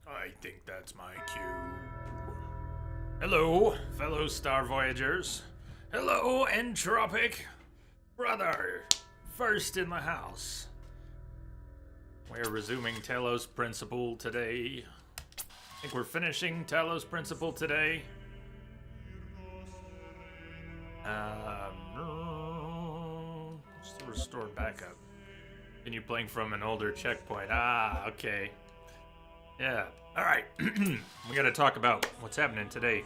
I think that's my cue. Hello, fellow Star Voyagers. Hello, Entropic. Brother, first in the house. We're resuming Talos Principle today. I think we're finishing Talos Principle today. Just to restore backup. Continue playing from an older checkpoint. Ah, okay. Yeah. All right. We got to talk about what's happening today.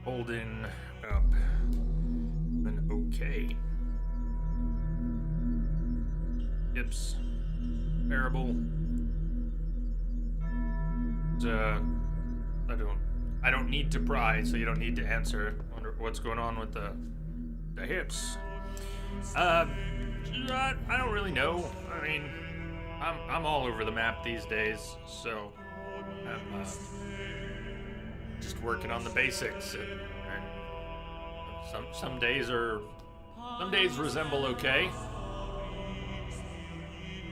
Holding up. Been okay. Hips. Bearable. I don't need to pry, so you don't need to answer. Wonder what's going on with the hips. I don't really know. I mean, I'm all over the map these days, so I'm just working on the basics, and some days resemble okay.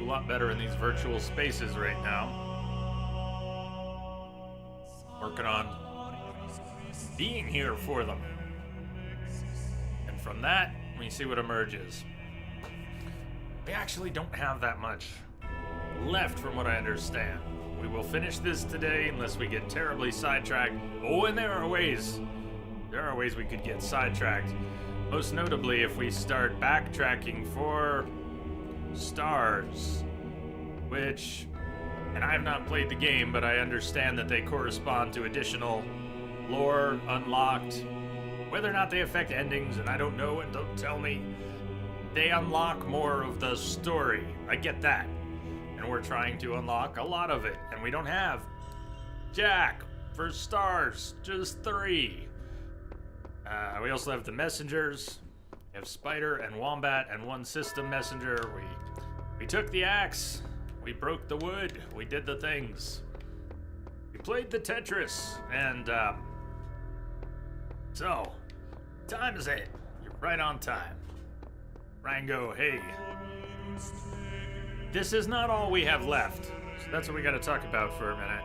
A lot better in these virtual spaces right now. Working on being here for them, and from that we see what emerges. We actually don't have that much left from what I understand. We will finish this today unless we get terribly sidetracked. Oh, and there are ways we could get sidetracked. Most notably if we start backtracking for stars, which, and I have not played the game, but I understand that they correspond to additional lore unlocked. Whether or not they affect endings, and I don't know, and don't tell me. They unlock more of the story. I get that. And we're trying to unlock a lot of it. And we don't have Jack for stars, just 3. We also have the messengers. We have Spider and Wombat and one system messenger. We took the axe. We broke the wood. We did the things. We played the Tetris. And, so, time is it. You're right on time. Rango, hey. This is not all we have left. So that's what we gotta talk about for a minute.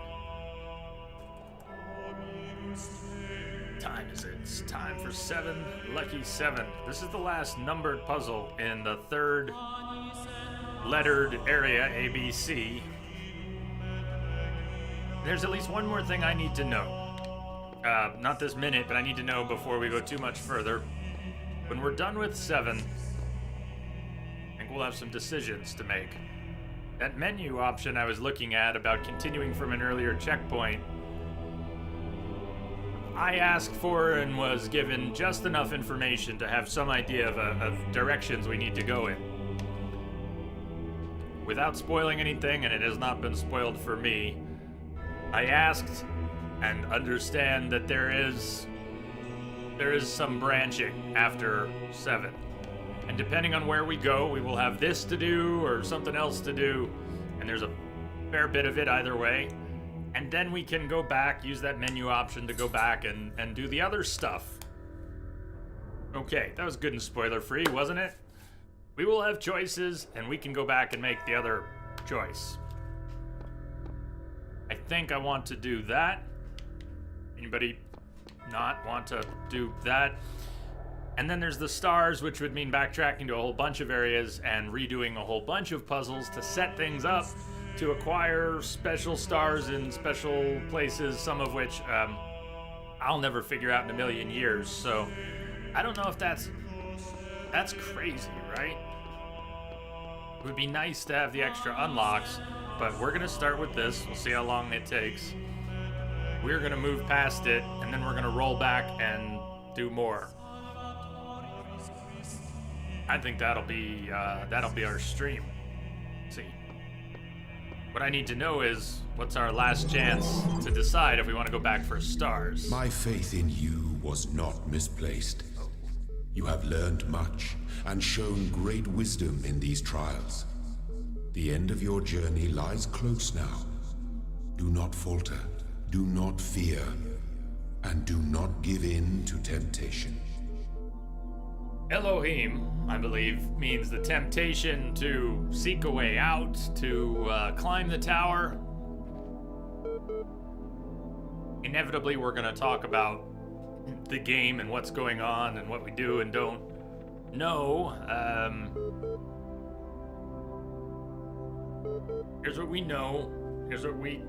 Time is it? It's time for 7, lucky 7. This is the last numbered puzzle in the 3rd lettered area, ABC. There's at least one more thing I need to know. Not this minute, but I need to know before we go too much further. When we're done with 7, I think we'll have some decisions to make. That menu option I was looking at about continuing from an earlier checkpoint, I asked for and was given just enough information to have some idea of directions we need to go in. Without spoiling anything, and it has not been spoiled for me, I asked and understand that there is some branching after 7. And depending on where we go, we will have this to do or something else to do. And there's a fair bit of it either way. And then we can go back, use that menu option to go back and do the other stuff. Okay, that was good and spoiler-free, wasn't it? We will have choices, and we can go back and make the other choice. I think I want to do that. Anybody not want to do that? And then there's the stars, which would mean backtracking to a whole bunch of areas and redoing a whole bunch of puzzles to set things up to acquire special stars in special places, some of which I'll never figure out in a million years. So I don't know if that's crazy, right? It would be nice to have the extra unlocks, but we're gonna start with this. We'll see how long it takes. We're gonna move past it, and then we're gonna roll back and do more. I think that'll be our stream. Let's see. What I need to know is what's our last chance to decide if we want to go back for stars. My faith in you was not misplaced. You have learned much and shown great wisdom in these trials. The end of your journey lies close now. Do not falter, do not fear, and do not give in to temptation. Elohim, I believe, means the temptation to seek a way out, to climb the tower. Inevitably, we're going to talk about the game and what's going on and what we do and don't know. Here's what we know. Here's what we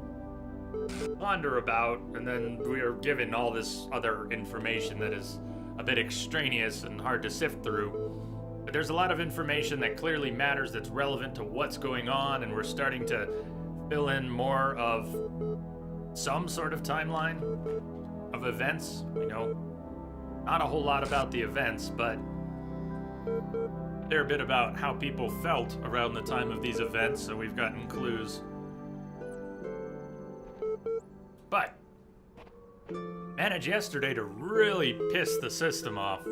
ponder about, and then we are given all this other information that is a bit extraneous and hard to sift through. But there's a lot of information that clearly matters, that's relevant to what's going on, and we're starting to fill in more of some sort of timeline of events. We know not a whole lot about the events, but they're a bit about how people felt around the time of these events, so we've gotten clues. But managed yesterday to really piss the system off.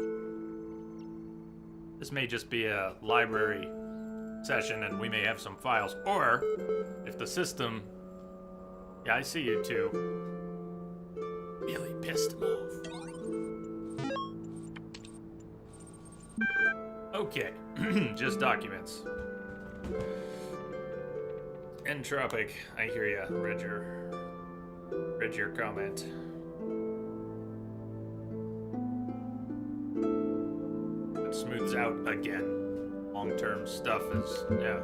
This may just be a library session and we may have some files, or if the system, yeah, I see you too, really pissed him off. Okay, just documents. Entropic, I hear ya, read your comment. It smooths out again. Long-term stuff is, yeah.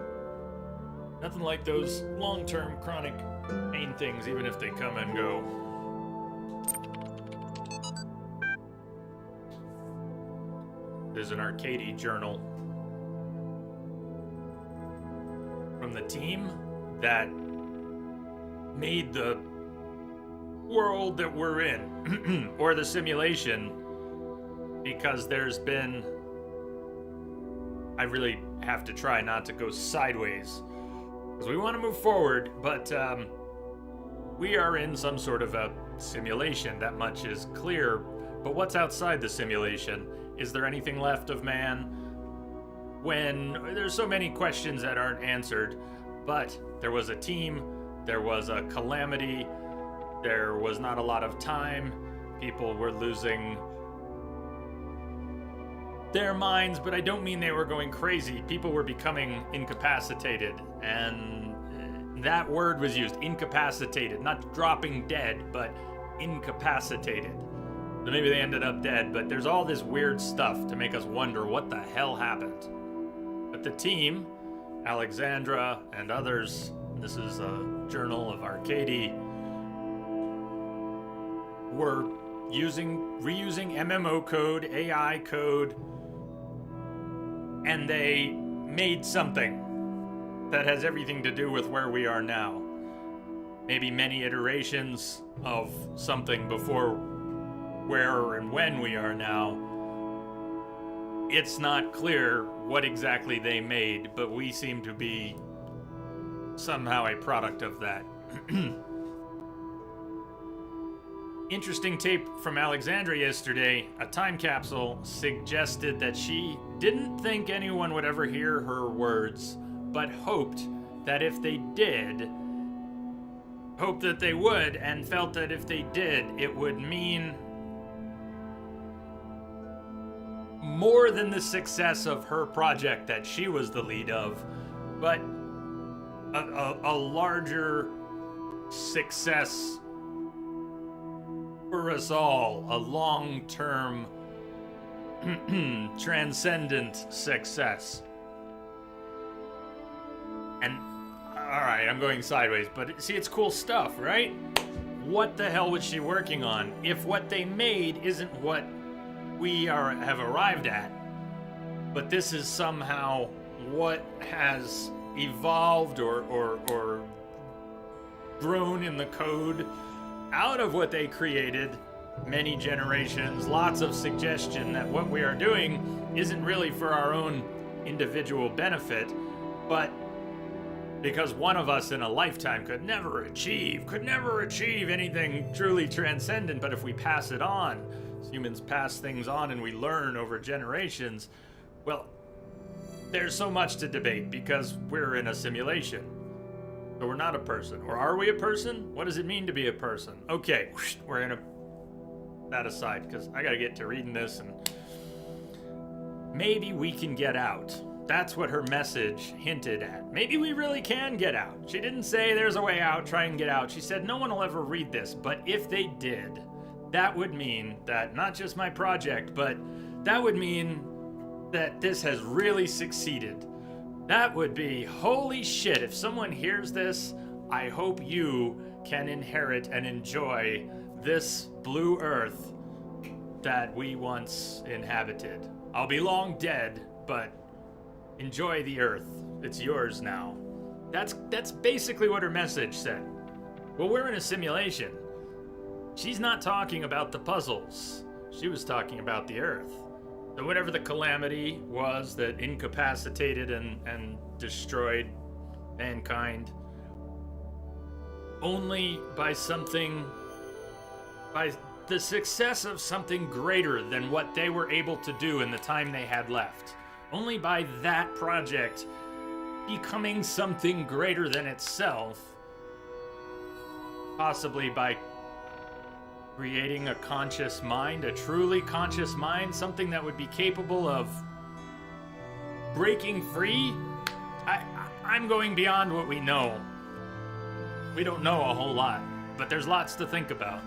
Nothing like those long-term chronic pain things, even if they come and go. There's an Arcady journal from the team that made the world that we're in, or the simulation, because there's been, I really have to try not to go sideways, because we want to move forward, but we are in some sort of a simulation, that much is clear. But what's outside the simulation? Is there anything left of man? When there's so many questions that aren't answered, but there was a team, there was a calamity, there was not a lot of time, people were losing their minds, but I don't mean they were going crazy. People were becoming incapacitated, and that word was used, incapacitated, not dropping dead, but incapacitated. So maybe they ended up dead, but there's all this weird stuff to make us wonder what the hell happened. But the team, Alexandra and others, this is a journal of Arcady, were reusing MMO code, AI code, and they made something that has everything to do with where we are now. Maybe many iterations of something before where and when we are now. It's not clear what exactly they made, but we seem to be somehow a product of that. Interesting tape from Alexandra yesterday. A time capsule suggested that she didn't think anyone would ever hear her words, but hoped that if they did, hoped that they would, and felt that if they did, it would mean more than the success of her project that she was the lead of, but a larger success for us all, a long-term, transcendent success. And, alright, I'm going sideways, but see, it's cool stuff, right? What the hell was she working on if what they made isn't what we have arrived at, but this is somehow what has evolved or grown in the code out of what they created many generations, lots of suggestion that what we are doing isn't really for our own individual benefit, but because one of us in a lifetime could never achieve anything truly transcendent, but if we pass it on, humans pass things on and we learn over generations, well, there's so much to debate because we're in a simulation. So we're not a person. Or are we a person? What does it mean to be a person? Okay, we're gonna that aside because I gotta get to reading this and maybe we can get out. That's what her message hinted at. Maybe we really can get out. She didn't say there's a way out, try and get out. She said no one will ever read this, but if they did, that would mean that not just my project, but that would mean that this has really succeeded. That would be, holy shit, if someone hears this, I hope you can inherit and enjoy this blue earth that we once inhabited. I'll be long dead, but enjoy the earth. It's yours now. That's basically what her message said. Well, we're in a simulation. She's not talking about the puzzles. She was talking about the earth. So whatever the calamity was that incapacitated and destroyed mankind, only by the success of something greater than what they were able to do in the time they had left. Only by that project becoming something greater than itself, possibly by creating a conscious mind, a truly conscious mind, something that would be capable of breaking free. I'm going beyond what we know. We don't know a whole lot, but there's lots to think about.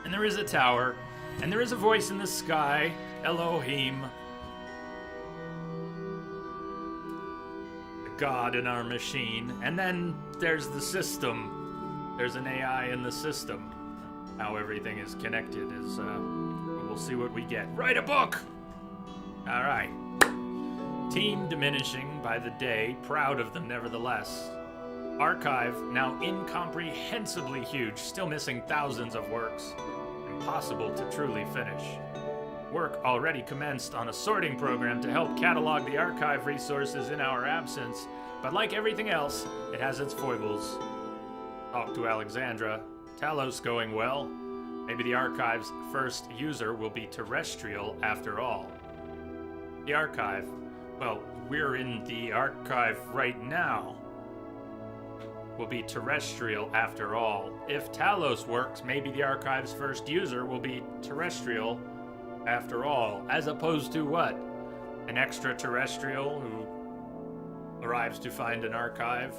And there is a tower, and there is a voice in the sky, Elohim, the God in our machine. And then there's the system. There's an AI in the system. How everything is connected is, we'll see what we get. Write a book! All right. Team diminishing by the day, proud of them nevertheless. Archive now incomprehensibly huge, still missing thousands of works. Impossible to truly finish. Work already commenced on a sorting program to help catalog the archive resources in our absence, but like everything else, it has its foibles. Talk to Alexandra. Talos going well. Maybe the archive's first user will be terrestrial after all. The archive. Well, we're in the archive right now. Will be terrestrial after all. If Talos works, maybe the archive's first user will be terrestrial after all. As opposed to what? An extraterrestrial who arrives to find an archive?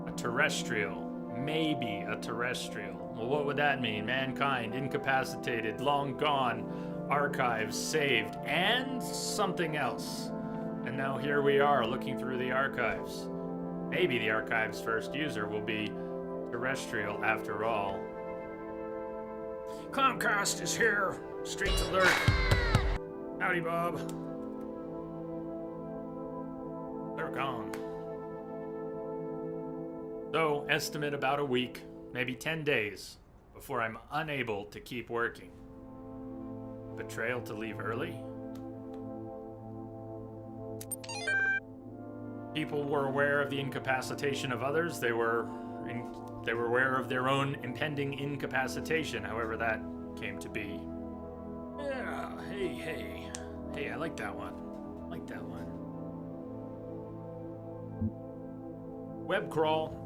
A terrestrial. Maybe a terrestrial. Well, what would that mean? Mankind, incapacitated, long gone, archives saved, and something else. And now here we are looking through the archives. Maybe the archive's first user will be terrestrial after all. Comcast is here. Streets alert. Howdy, Bob. They're gone. So, estimate about a week, maybe 10 days, before I'm unable to keep working. Betrayal to leave early? People were aware of the incapacitation of others. They were aware of their own impending incapacitation, however that came to be. Yeah, hey, I like that one. Web crawl.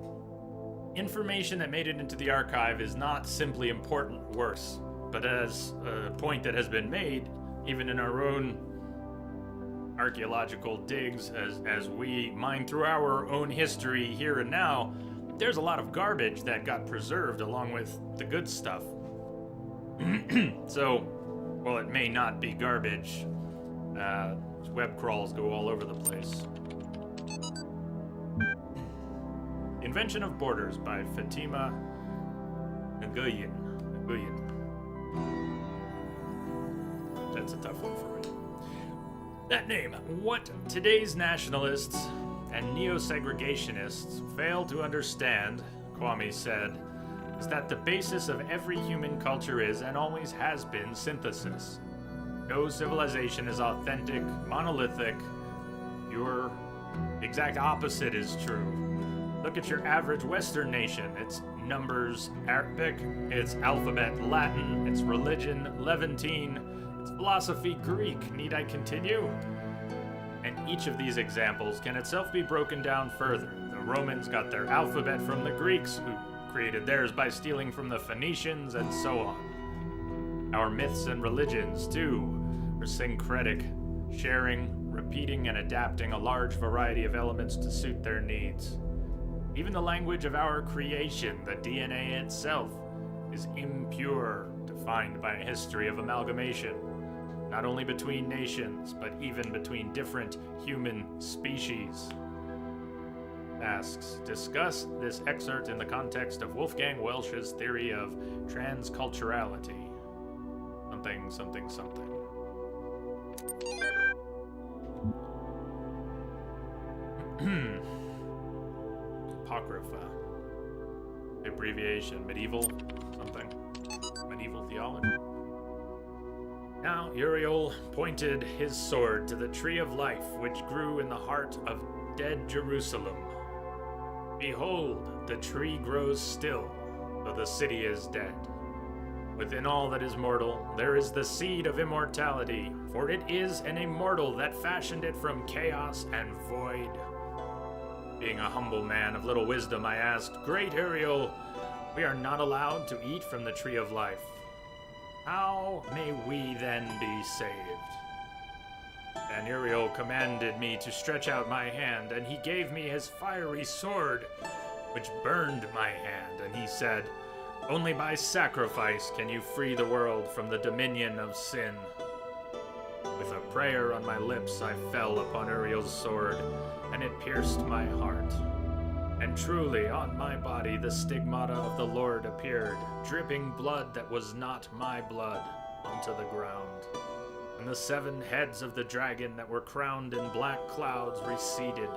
Information that made it into the archive is not simply important worse, but as a point that has been made, even in our own archaeological digs, as we mine through our own history here and now, there's a lot of garbage that got preserved along with the good stuff. So, while it may not be garbage, web crawls go all over the place. Invention of Borders by Fatima Nguyen. That's a tough one for me. That name. What today's nationalists and neo-segregationists fail to understand, Kwame said, is that the basis of every human culture is and always has been synthesis. No civilization is authentic, monolithic, pure. The exact opposite is true. Look at your average Western nation. It's numbers Arabic, it's alphabet Latin, it's religion Levantine, it's philosophy Greek. Need I continue? And each of these examples can itself be broken down further. The Romans got their alphabet from the Greeks, who created theirs by stealing from the Phoenicians, and so on. Our myths and religions, too, are syncretic, sharing, repeating, and adapting a large variety of elements to suit their needs. Even the language of our creation, the DNA itself, is impure, defined by a history of amalgamation, not only between nations, but even between different human species. Asks, discuss this excerpt in the context of Wolfgang Welsch's theory of transculturality. Something, something, something. Apocrypha. Abbreviation, medieval something. Medieval theology. Now Uriel pointed his sword to the tree of life which grew in the heart of dead Jerusalem. Behold, the tree grows still, though the city is dead. Within all that is mortal, there is the seed of immortality, for it is an immortal that fashioned it from chaos and void. Being a humble man of little wisdom, I asked, Great Uriel, we are not allowed to eat from the tree of life. How may we then be saved? And Uriel commanded me to stretch out my hand, and he gave me his fiery sword, which burned my hand, and he said, Only by sacrifice can you free the world from the dominion of sin. With a prayer on my lips, I fell upon Uriel's sword, and it pierced my heart. And truly, on my body the stigmata of the Lord appeared, dripping blood that was not my blood, onto the ground. And the 7 heads of the dragon that were crowned in black clouds receded,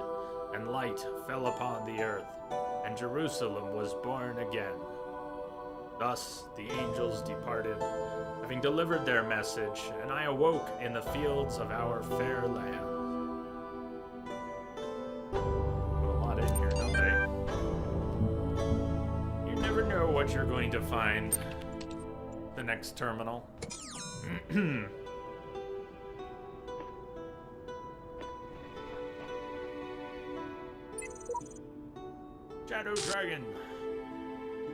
and light fell upon the earth, and Jerusalem was born again. Thus the angels departed, having delivered their message, and I awoke in the fields of our fair land. Put a lot in here, don't they? You never know what you're going to find. The next terminal. Shadow Dragon.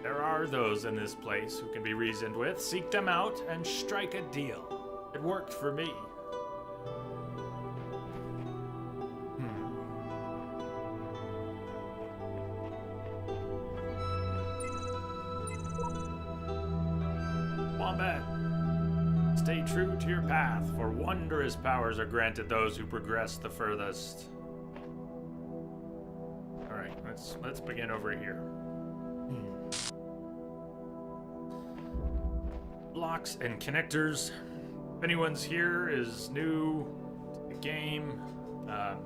There are those in this place who can be reasoned with. Seek them out and strike a deal. It worked for me. Wombat. Stay true to your path, for wondrous powers are granted those who progress the furthest. Alright, let's begin over here. Blocks and connectors. If anyone's here is new to the game,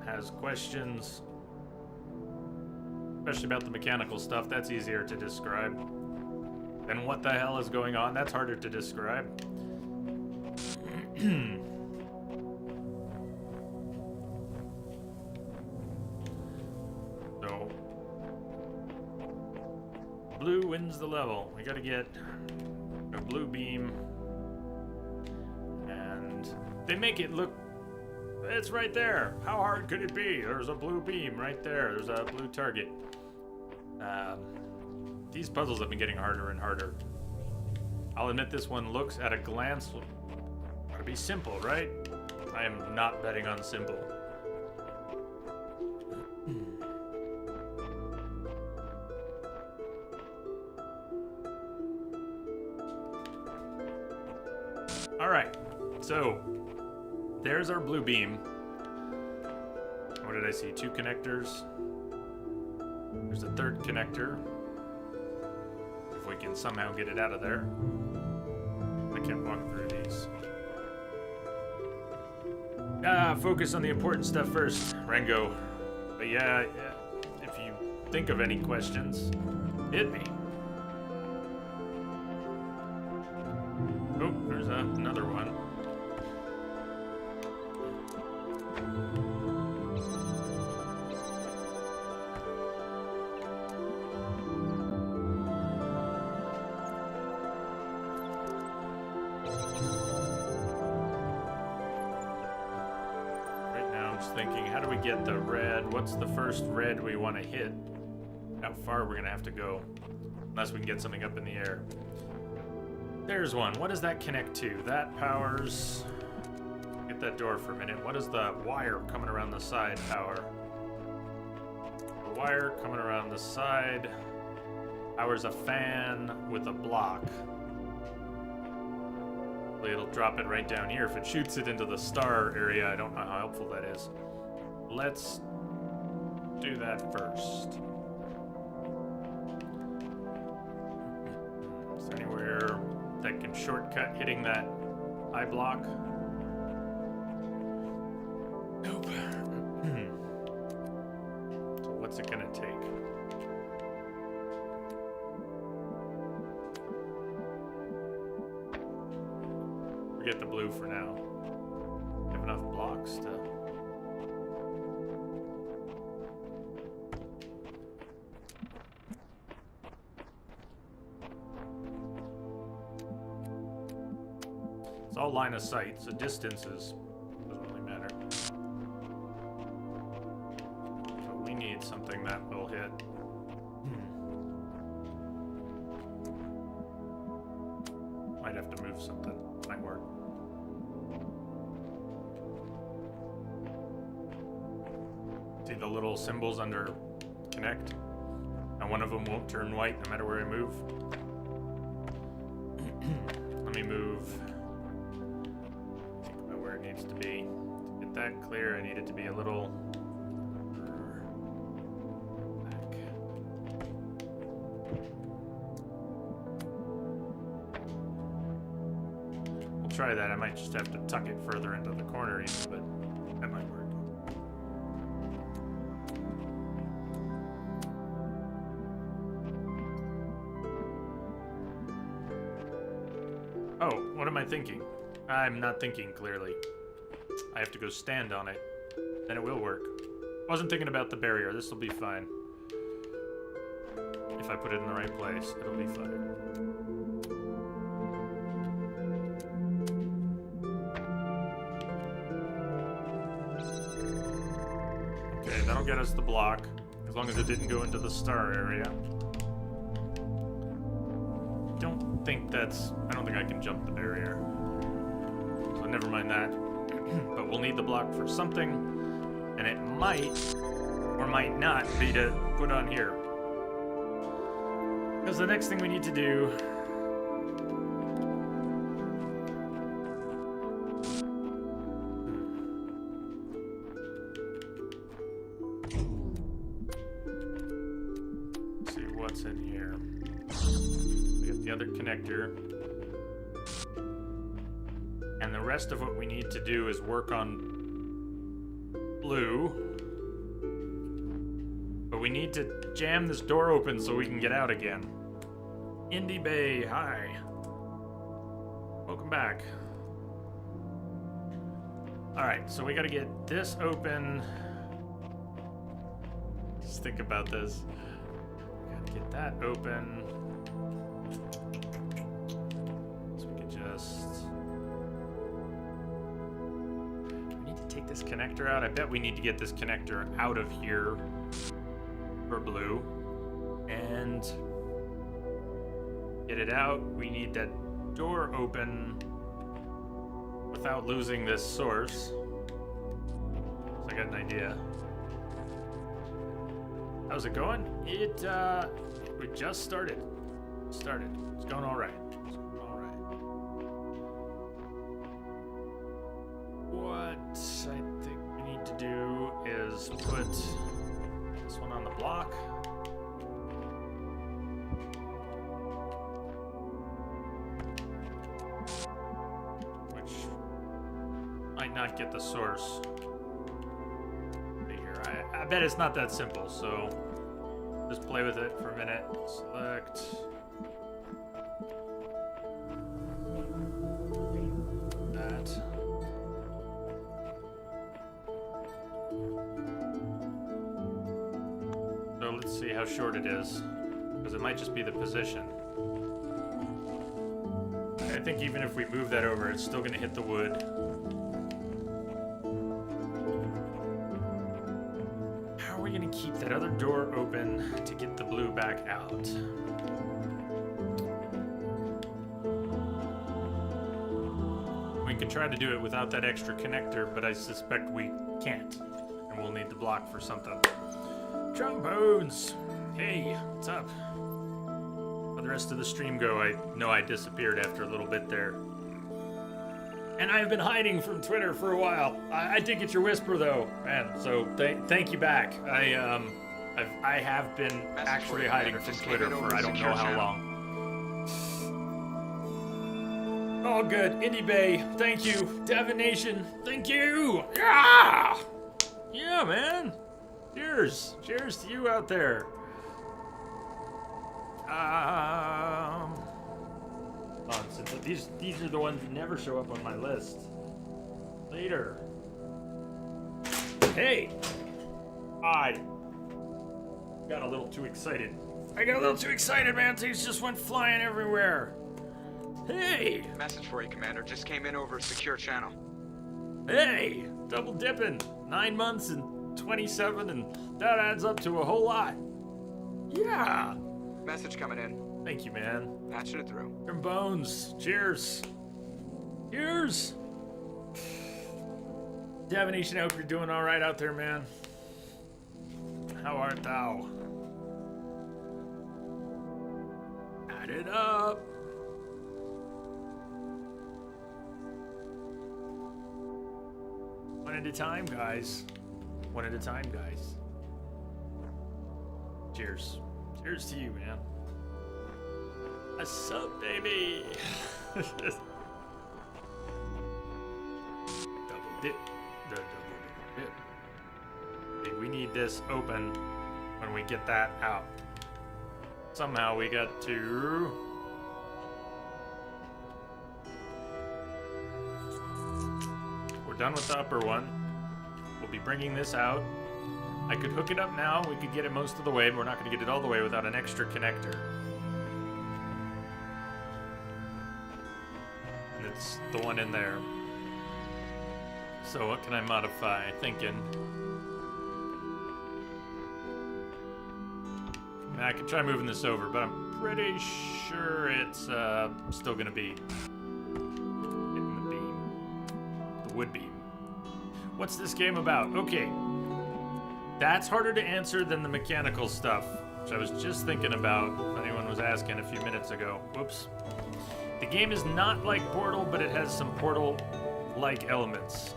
has questions, especially about the mechanical stuff, that's easier to describe. Then what the hell is going on? That's harder to describe. So, blue wins the level. We gotta get a blue beam, and they make it look, it's right there. How hard could it be? There's a blue beam right there. There's a blue target. These puzzles have been getting harder and harder. I'll admit this one looks at a glance to be simple, right? I am not betting on simple. Alright, so there's our blue beam. What did I see? 2 connectors. There's a 3rd connector. If we can somehow get it out of there. I can't walk through these. Focus on the important stuff first, Rango. But yeah, if you think of any questions, hit me. Oh, there's another one. Right now I'm just thinking, how do we get the red? What's the first red we want to hit? How far we're going to have to go. Unless we can get something up in the air. There's one. What does that connect to? That powers... Get forget that door for a minute. What is the wire coming around the side power? The wire coming around the side powers a fan with a block. It'll drop it right down here. If it shoots it into the star area, I don't know how helpful that is. Let's do that first. Is there anywhere that can shortcut hitting that eye block? Nope. So what's it gonna take? Forget the blue for now. Have enough blocks to... It's all line of sight, so distances doesn't really matter. But we need something that will hit. Might have to move something. Might work. See the little symbols under connect? And one of them won't turn white no matter where I move. Let me move where it needs to be. To get that clear, I need it to be a little back. We'll try that. I might just have to tuck it further into the corner even, but that might work. Oh, what am I thinking? I'm not thinking clearly. I have to go stand on it. Then it will work. Wasn't thinking about the barrier. This will be fine. If I put it in the right place, it'll be fine. Okay, that'll get us the block. As long as it didn't go into the star area. I don't think I can jump the barrier. So never mind that. But we'll need the block for something, and it might or might not be to put on here. Because the next thing we need to do let's see what's in here. The other connector, and the rest of what we need to do is work on blue, but we need to jam this door open so we can get out again. Indy Bay, hi, welcome back. All right, so we got to get this open. Just think about this. We got to get that open. We need to take this connector out. I bet we need to get this connector out of here for blue. And get it out. We need that door open without losing this source. So I got an idea. How's it going? We just started. It's going all right. What I think we need to do is put this one on the block. Which might not get the source here. I bet it's not that simple, so just play with it for a minute. Select. See how short it is, because it might just be the position. I think even if we move that over, it's still going to hit the wood. How are we going to keep that other door open to get the blue back out? We can could try to do it without that extra connector, but I suspect we can't. And we'll need the block for something. Trombones! Hey, what's up? How'd the rest of the stream go? I know I disappeared after a little bit there. And I've been hiding from Twitter for a while. I did get your whisper though, man. So thank you back. I have been actually hiding from Twitter for I don't know how long. Oh, good. Indie Bay, thank you. Devon Nation, thank you. Yeah, yeah, man. Cheers. Cheers to you out there. These are the ones that never show up on my list. Later. Hey! I got a little too excited. Man. Things just went flying everywhere. Hey! Message for you, Commander. Just came in over a secure channel. Hey! Double dipping. 9 months and 27, and that adds up to a whole lot. Yeah! Message coming in. Thank you, man. Patching it through. From Bones. Cheers. Cheers. Devonation, I hope you're doing all right out there, man. How art thou? Add it up. One at a time, guys. One at a time, guys. Cheers. Cheers to you, man. What's up, baby? Double dip. The double dip. Okay, we need this open when we get that out. Somehow we got to... We're done with the upper one. We'll be bringing this out. I could hook it up now. We could get it most of the way, but we're not going to get it all the way without an extra connector. And it's the one in there. So what can I modify? Thinking. I could try moving this over, but I'm pretty sure it's still going to be hitting the beam. The wood beam. What's this game about? Okay. That's harder to answer than the mechanical stuff, which I was just thinking about if anyone was asking a few minutes ago. Whoops. The game is not like Portal, but it has some Portal-like elements.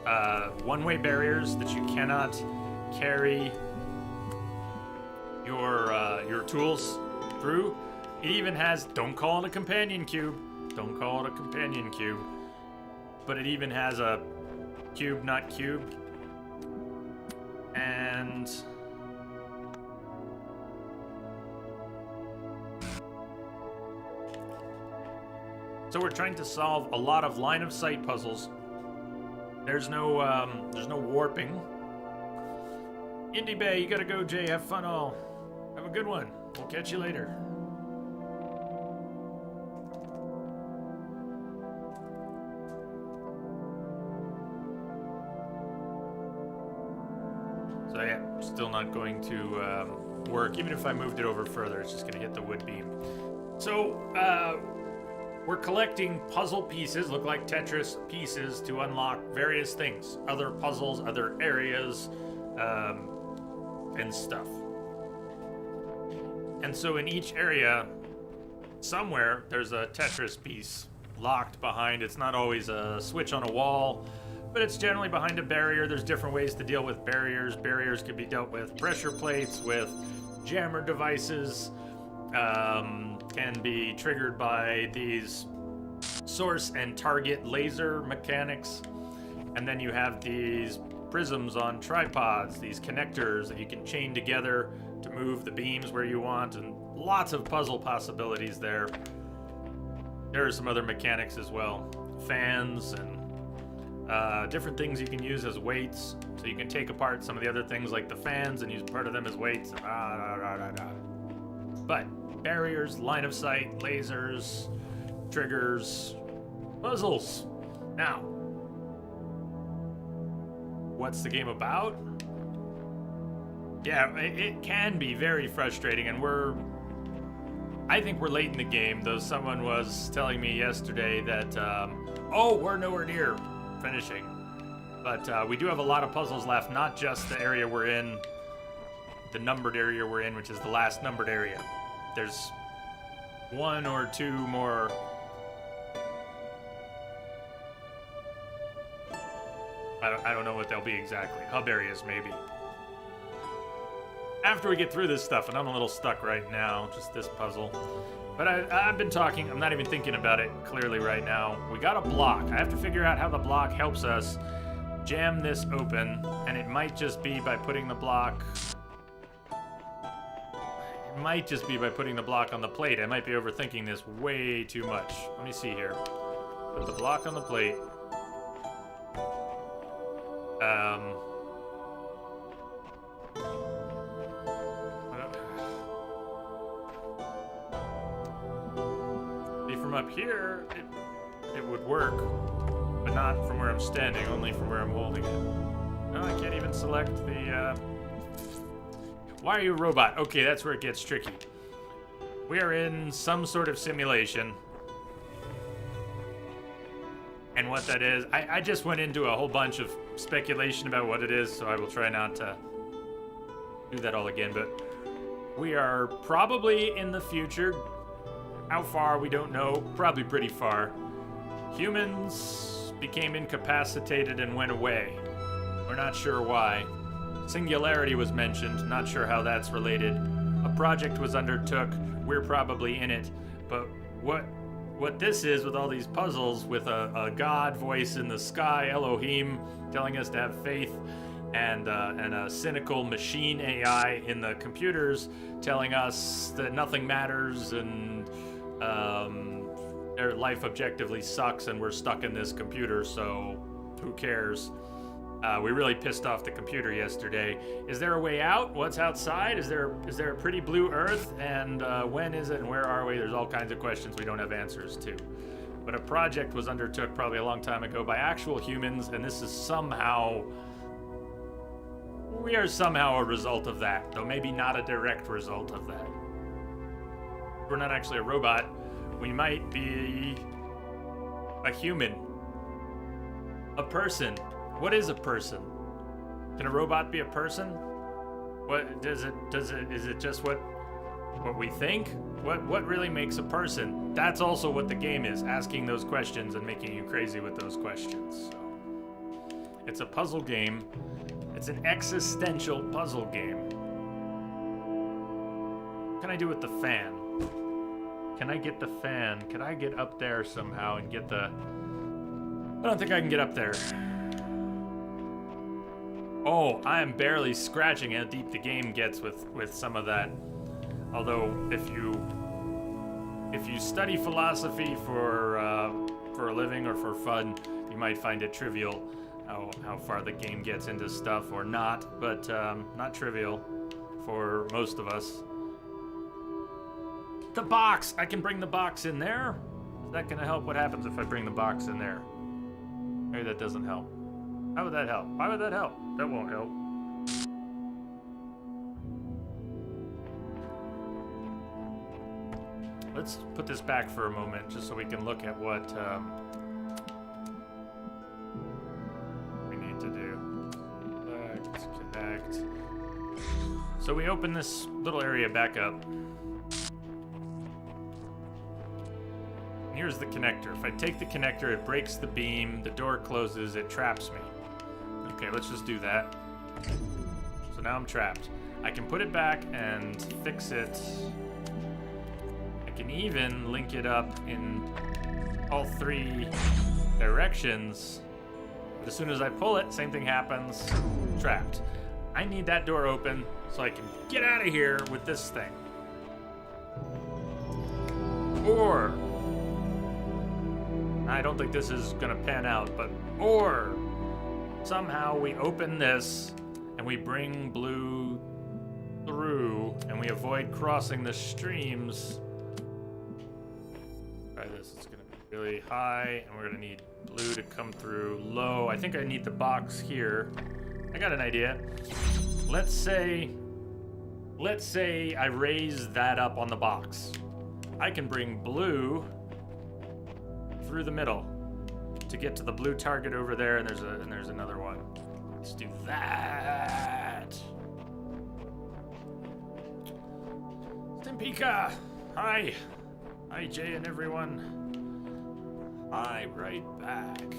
One-way barriers that you cannot carry your tools through. It even has, don't call it a companion cube. Don't call it a companion cube. But it even has a cube, not cube. And so we're trying to solve a lot of line of sight puzzles. There's no warping. Indie Bay, you gotta go, Jay. Have fun all. Have a good one. We'll catch you later. So yeah, still not going to work. Even if I moved it over further, it's just gonna hit the wood beam. So we're collecting puzzle pieces, look like Tetris pieces, to unlock various things. Other puzzles, other areas, and stuff. And so in each area, somewhere, there's a Tetris piece locked behind. It's not always a switch on a wall, but it's generally behind a barrier. There's different ways to deal with barriers. Barriers can be dealt with pressure plates, with jammer devices, can be triggered by these source and target laser mechanics. And then you have these prisms on tripods, these connectors that you can chain together to move the beams where you want, and lots of puzzle possibilities there. There are some other mechanics as well. Fans and different things you can use as weights. So you can take apart some of the other things like the fans and use part of them as weights. But barriers, line of sight, lasers, triggers, puzzles. Now, what's the game about? Yeah, it can be very frustrating, and I think we're late in the game, though someone was telling me yesterday that, oh, we're nowhere near finishing. But we do have a lot of puzzles left, not just the area we're in, the numbered area we're in, which is the last numbered area. There's one or two more. I don't know what they'll be exactly. Hub areas, maybe. After we get through this stuff, and I'm a little stuck right now, just this puzzle. But I've been talking, I'm not even thinking about it clearly right now. We got a block. I have to figure out how the block helps us jam this open, and it might just be by putting the block... It might just be by putting the block on the plate. I might be overthinking this way too much. Let me see here. Put the block on the plate. See, from up here, it would work, but not from where I'm standing, only from where I'm holding it. No, I can't even select the, Why are you a robot? Okay, that's where it gets tricky. We are in some sort of simulation. And what that is, I just went into a whole bunch of speculation about what it is, so I will try not to do that all again, but we are probably in the future. How far, we don't know. Probably pretty far. Humans became incapacitated and went away. We're not sure why. Singularity was mentioned, not sure how that's related. A project was undertook, we're probably in it, but what this is with all these puzzles, with a god voice in the sky, Elohim, telling us to have faith, and a cynical machine AI in the computers telling us that nothing matters and their life objectively sucks and we're stuck in this computer, so who cares? We really pissed off the computer yesterday. Is there a way out? What's outside? Is there a pretty blue Earth? And when is it and where are we? There's all kinds of questions we don't have answers to. But a project was undertook probably a long time ago by actual humans, and this is somehow... We are somehow a result of that, though maybe not a direct result of that. We're not actually a robot. We might be a human. A person. What is a person? Can a robot be a person? What is it just what we think? What really makes a person? That's also what the game is, asking those questions and making you crazy with those questions. So, it's a puzzle game. It's an existential puzzle game. What can I do with the fan? Can I get the fan? Can I get up there somehow and get the... I don't think I can get up there. Oh, I am barely scratching how deep the game gets with some of that. Although, if you study philosophy for a living or for fun, you might find it trivial how far the game gets into stuff, or not, but not trivial for most of us. The box! I can bring the box in there? Is that gonna help? What happens if I bring the box in there? Maybe that doesn't help. How would that help? Why would that help? That won't help. Let's put this back for a moment, just so we can look at what we need to do. Let's connect. So we open this little area back up. And here's the connector. If I take the connector, it breaks the beam, the door closes, it traps me. Okay, let's just do that. So now I'm trapped. I can put it back and fix it. I can even link it up in all three directions. But as soon as I pull it, same thing happens. Trapped. I need that door open so I can get out of here with this thing. Or, I don't think this is gonna pan out, but or somehow we open this and we bring blue through and we avoid crossing the streams. Try this, it's gonna be really high and we're gonna need blue to come through low. I think I need the box here. I got an idea. Let's say I raise that up on the box. I can bring blue through the middle to get to the blue target over there, and there's another one. Let's do that. Stimpika! Hi! Hi, Jay and everyone. Hi, right back.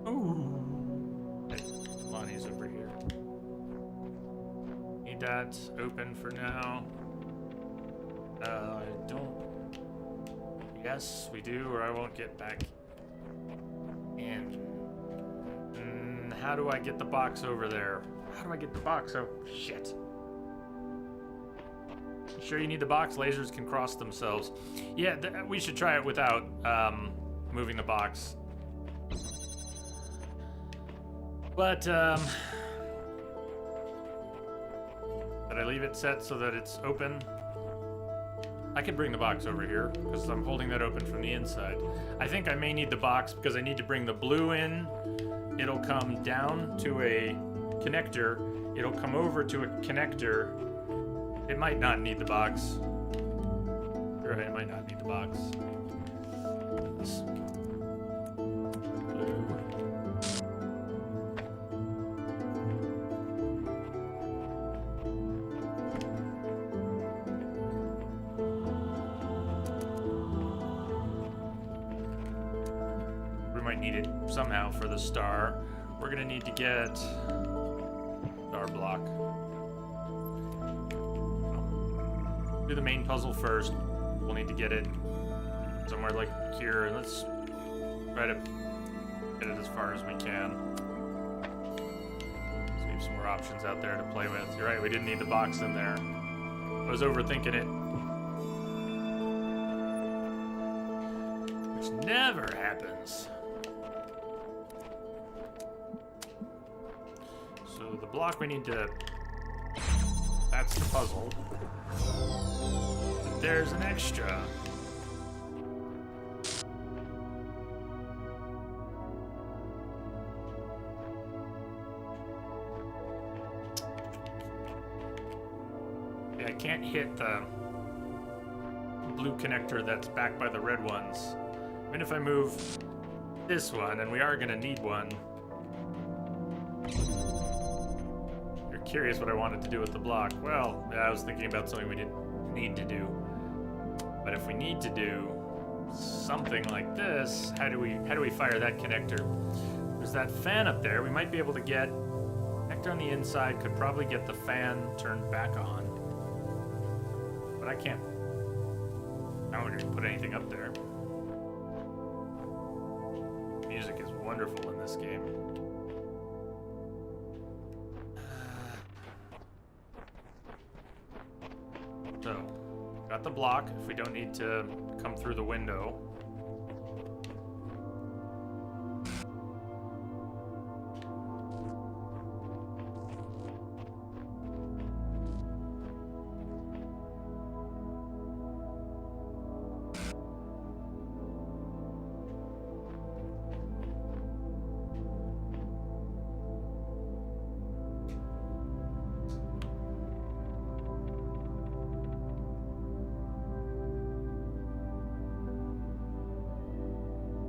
Ooh. Hey, Lonnie's over here. Need that open for now. I don't... Yes, we do, or I won't get back in. How do I get the box over there? How do I get the box? Oh, shit. You sure you need the box? Lasers can cross themselves. Yeah, we should try it without moving the box. But, did I leave it set so that it's open? I can bring the box over here, because I'm holding that open from the inside. I think I may need the box, because I need to bring the blue in. It'll come down to a connector. It'll come over to a connector. It might not need the box. You're right, it might not need the box. Need it somehow for the star. We're gonna need to get star block. Do the main puzzle first. We'll need to get it somewhere like here. Let's try to get it as far as we can. So we have some more options out there to play with. You're right, we didn't need the box in there. I was overthinking it. Which never happens. So the block we need to... That's the puzzle. But there's an extra. Yeah, I can't hit the blue connector that's back by the red ones. Even if I move this one, and we are gonna need one. Curious what I wanted to do with the block. Well, I was thinking about something we didn't need to do. But if we need to do something like this, how do we fire that connector? There's that fan up there. We might be able to get connector on the inside, could probably get the fan turned back on. But I can't. I don't want to put anything up there. Music is wonderful in this game. So, got the block if we don't need to come through the window.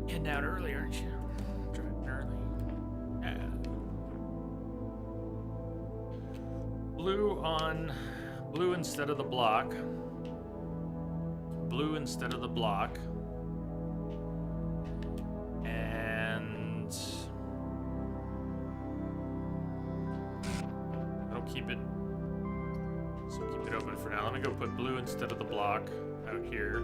Getting out early, aren't you? Driving early. Yeah. Blue instead of the block. Blue instead of the block. And I'll keep it. So keep it open for now. Let me go put blue instead of the block out here.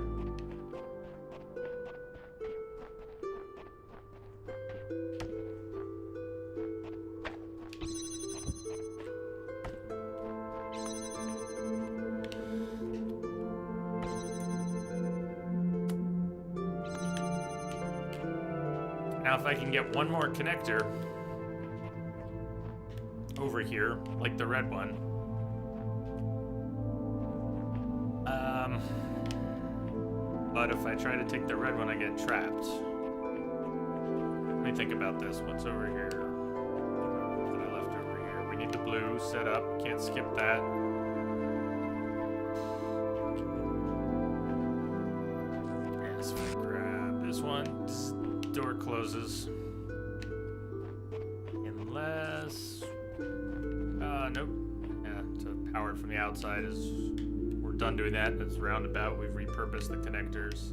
Now if I can get one more connector over here, like the red one. But if I try to take the red one, I get trapped. Let me think about this. What's over here? What did I left over here? We need the blue set up. Can't skip that. Yes, if I grab this closes. Unless... nope. Yeah, to power it from the outside is... We're done doing that. It's roundabout. We've repurposed the connectors.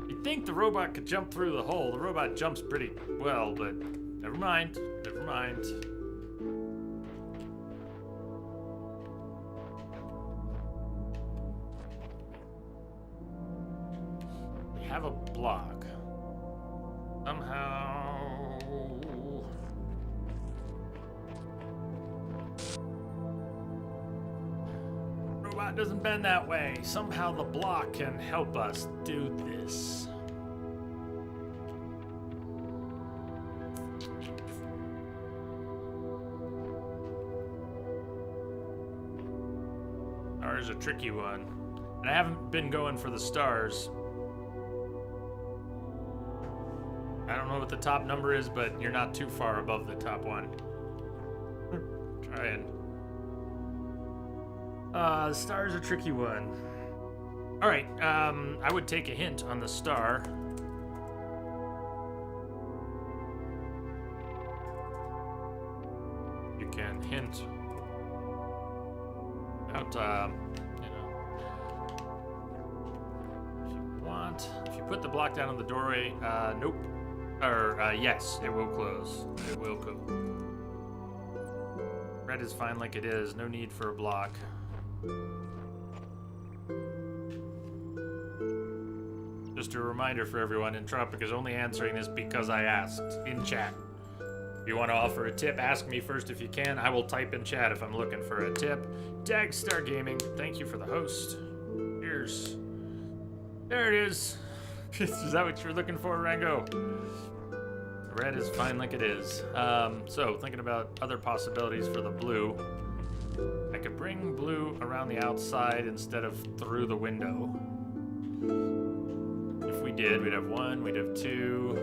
You'd think the robot could jump through the hole. The robot jumps pretty well, but never mind. Never mind. We have a block. Somehow... Robot doesn't bend that way. Somehow the block can help us do this. Stars a tricky one. And I haven't been going for the stars. I don't know what the top number is, but you're not too far above the top one. Trying. The star's a tricky one. All right, I would take a hint on the star. You can hint about, you know, if you want. If you put the block down on the doorway, nope. Or, yes, it will close. It will go. Red is fine like it is. No need for a block. Just a reminder for everyone, Entropic is only answering this because I asked in chat. If you want to offer a tip, ask me first if you can. I will type in chat if I'm looking for a tip. Dagstar Gaming, thank you for the host. Here's... There it is. Is that what you're looking for, Rango? Red is fine like it is. So, thinking about other possibilities for the blue. I could bring blue around the outside instead of through the window. If we did, we'd have one, we'd have two,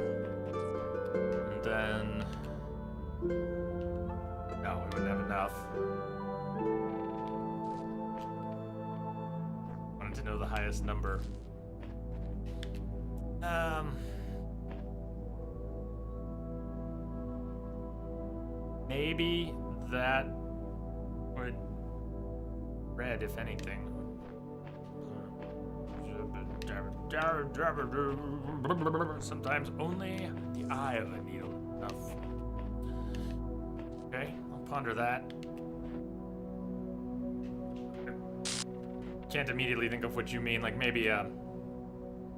and then... No, we wouldn't have enough. Wanted to know the highest number. Maybe that would red, if anything. Sometimes only the eye of a needle enough. Okay, I'll ponder that. Can't immediately think of what you mean, like maybe a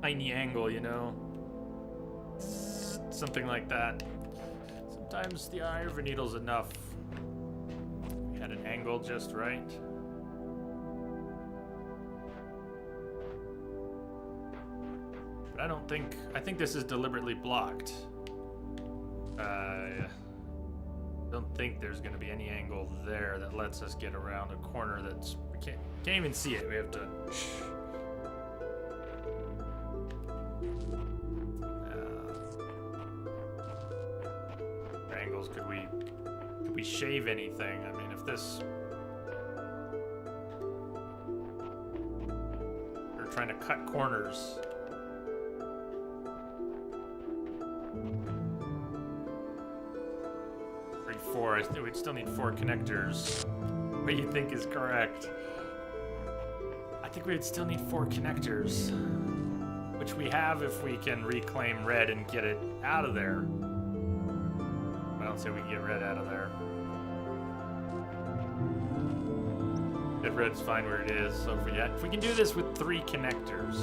tiny angle, you know? Something like that. Sometimes the eye of a needle's enough. We had an angle just right. But I don't think... I think this is deliberately blocked. I don't think there's going to be any angle there that lets us get around a corner that's... We can't even see it. We have to... angles, could we shave anything? I mean, if this... We're trying to cut corners. Four. I think we'd still need 4 connectors. What do you think is correct? I think we'd still need 4 connectors, which we have if we can reclaim red and get it out of there. I don't say we can get red out of there. That red's fine where it is. So if we can do this with 3 connectors,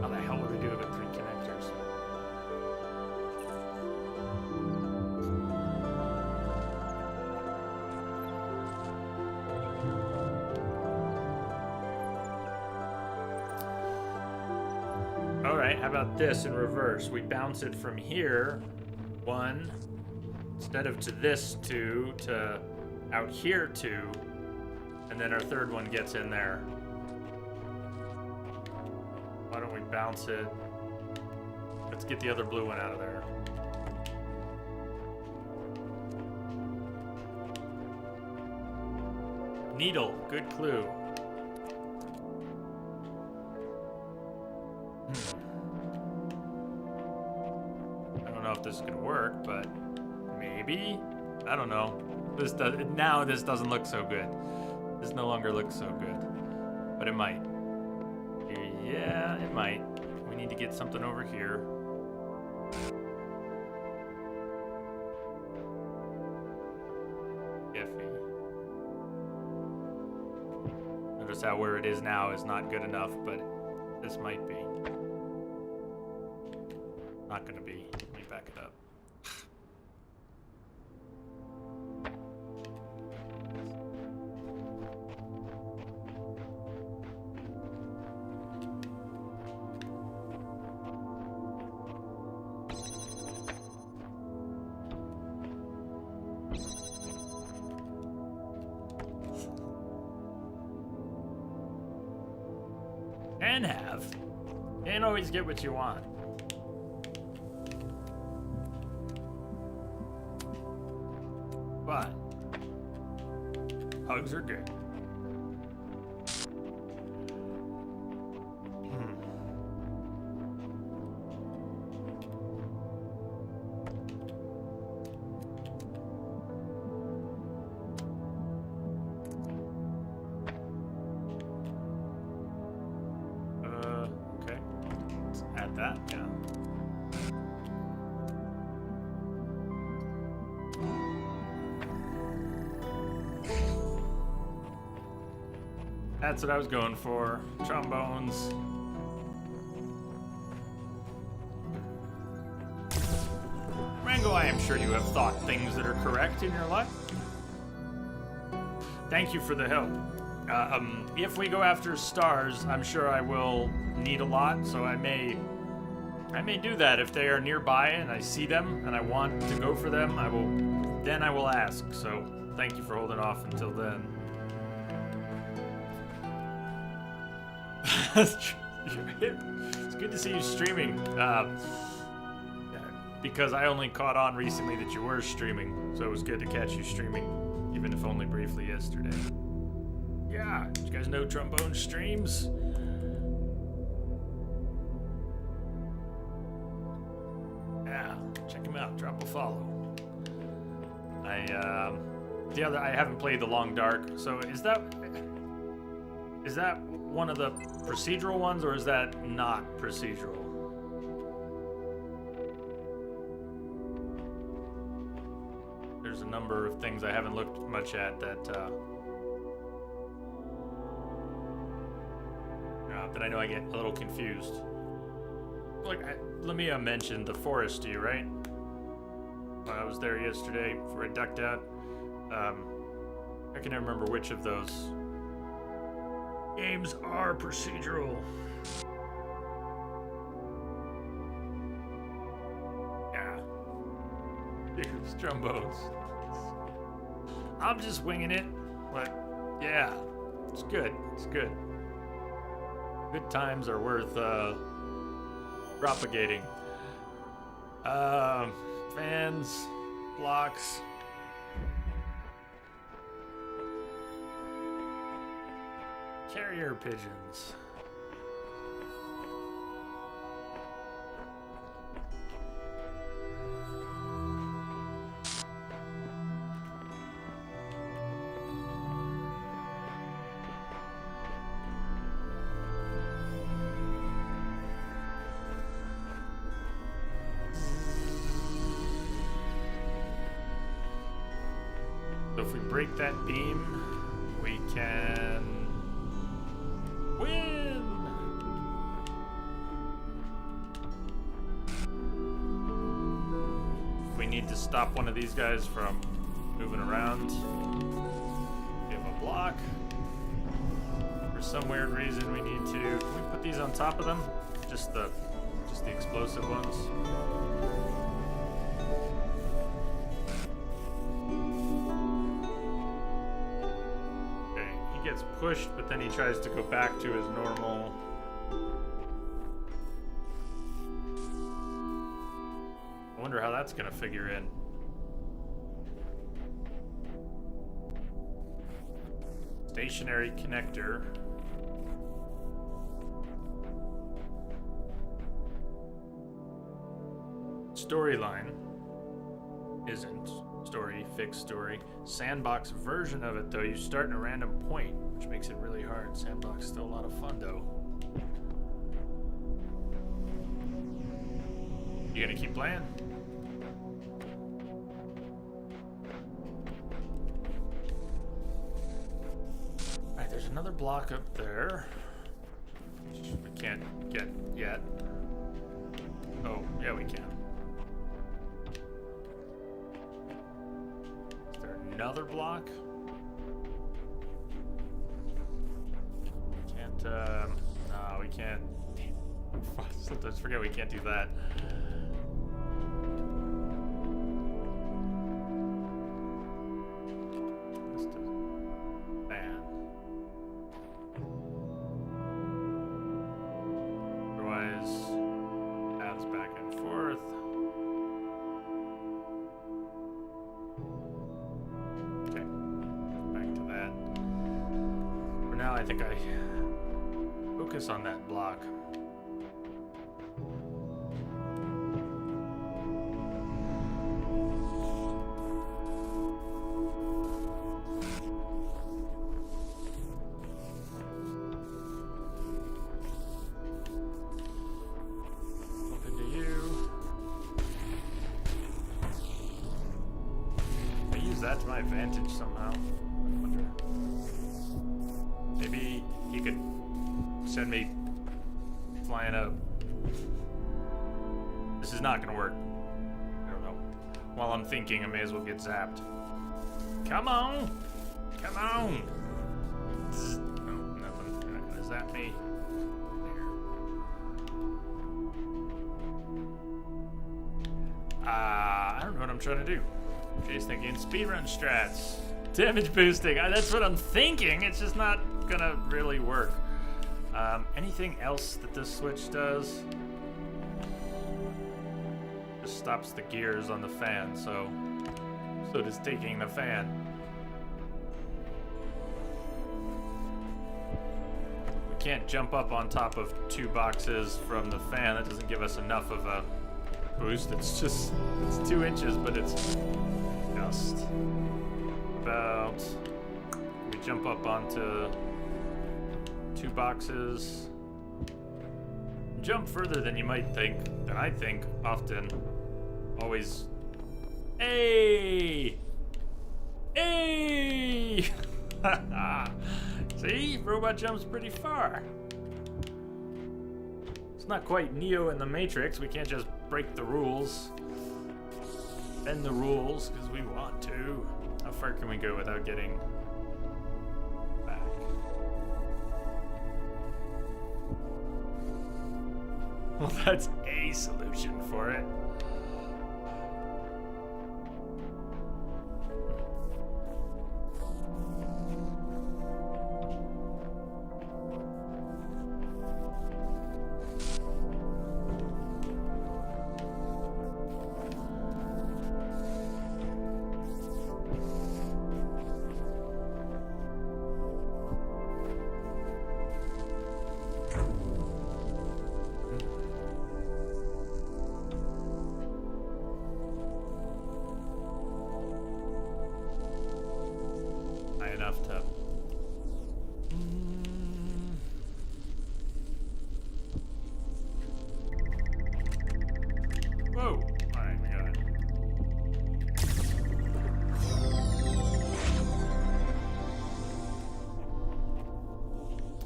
how the hell would we do it with 3 connectors? How about this in reverse? We bounce it from here, 1, instead of to this 2, to out here 2, and then our third one gets in there. Why don't we bounce it? Let's get the other blue one out of there. Needle, good clue. but maybe? I don't know. This doesn't look so good. This no longer looks so good. But it might. Yeah, it might. We need to get something over here. Iffy. Notice how where it is now is not good enough, but this might be. Not gonna be. Let me back it up. Can't always get what you want. But hugs are good. Okay. Let's add that, yeah. That's what I was going for. Trombones. Rango, I am sure you have thought things that are correct in your life. Thank you for the help. If we go after stars, I'm sure I will need a lot, so I may do that if they are nearby and I see them and I want to go for them. I will ask. So thank you for holding off until then. It's good to see you streaming. Because I only caught on recently that you were streaming, so it was good to catch you streaming, even if only briefly yesterday. Yeah, did you guys know Trombone streams? Yeah, check him out. Drop a follow. I haven't played the Long Dark, so is that one of the procedural ones, or is that not procedural? There's a number of things I haven't looked much at that I know I get a little confused. Like, let me mention the forest to you, right? I was there yesterday before I ducked out. I can never remember which of those games are procedural. Yeah. Here's trombones. I'm just winging it, but yeah, it's good. It's good. Good times are worth propagating. Fans, blocks. Carrier pigeons. So if we break that beam, we can win! If we need to stop one of these guys from moving around, we have a block. For some weird reason we need to... Can we put these on top of them? Just the explosive ones. Gets pushed, but then he tries to go back to his normal. I wonder how that's gonna figure in. Stationary connector. Storyline. isn't. Story, fixed story. Sandbox version of it, though, you start in a random point, which makes it really hard. Sandbox still a lot of fun, though. You gonna keep playing? Alright, there's another block up there. Which we can't get yet. Oh, yeah, we can. Is there another block? Can't, no, we can't. Sometimes forget we can't do that. Just a fan. Otherwise, paths back and forth. Okay, back to that. For now, I think I focus on that block. That's my advantage somehow. I wonder. Maybe he could send me flying up. This is not gonna work. I don't know. While I'm thinking, I may as well get zapped. Come on! Come on! No, nothing. You're not gonna zap me. There. I don't know what I'm trying to do. Jay's thinking speedrun strats. Damage boosting. That's what I'm thinking. It's just not gonna really work. Anything else that this switch does? Just stops the gears on the fan, so does taking the fan. We can't jump up on top of 2 boxes from the fan. That doesn't give us enough of a boost. It's 2 inches, but it's just about. We jump up onto 2 boxes. Jump further than you might think, than I think often. Always. Hey! Hey! See? Robot jumps pretty far. It's not quite Neo in the Matrix. We can't just break the rules. Bend the rules because we want to. How far can we go without getting back? Well, that's a solution for it. Enough to whoa. Alright, we got it.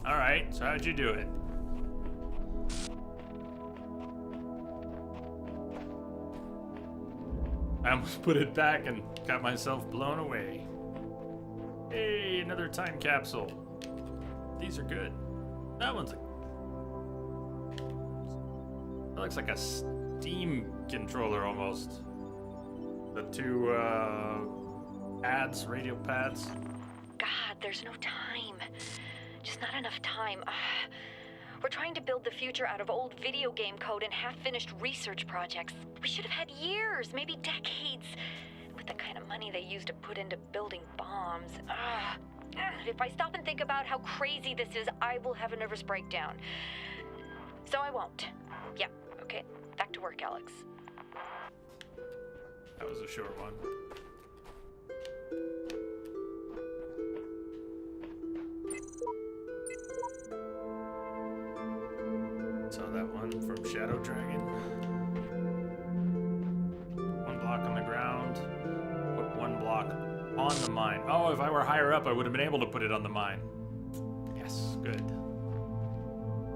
Alright, so how'd you do it? I almost put it back and got myself blown away. Hey, another time capsule. These are good. That one's that looks like a Steam controller almost. The 2 pads, radio pads. God, there's no time. Just not enough time. We're trying to build the future out of old video game code and half-finished research projects. We should have had years, maybe decades. With the kind of money they used to put into building bombs. If I stop and think about how crazy this is, I will have a nervous breakdown. So I won't. Yeah, okay. Back to work, Alex. That was a short one. Saw that one from Shadow Dragon. One block on the ground. Put one block on the mine. Oh, if I were higher up, I would have been able to put it on the mine. Yes, good.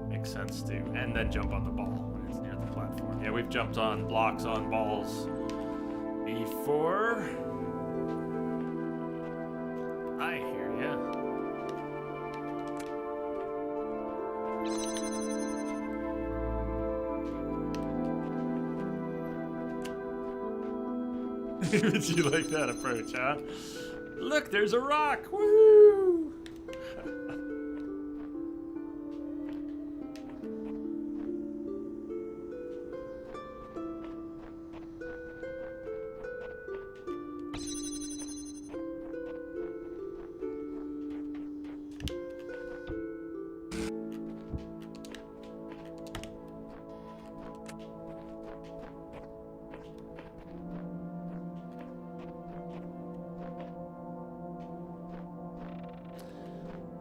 Makes sense too. And then jump on the ball when it's near the platform. Yeah, we've jumped on blocks on balls before. I hear ya. Would you like that approach, huh? Look, there's a rock! Woo!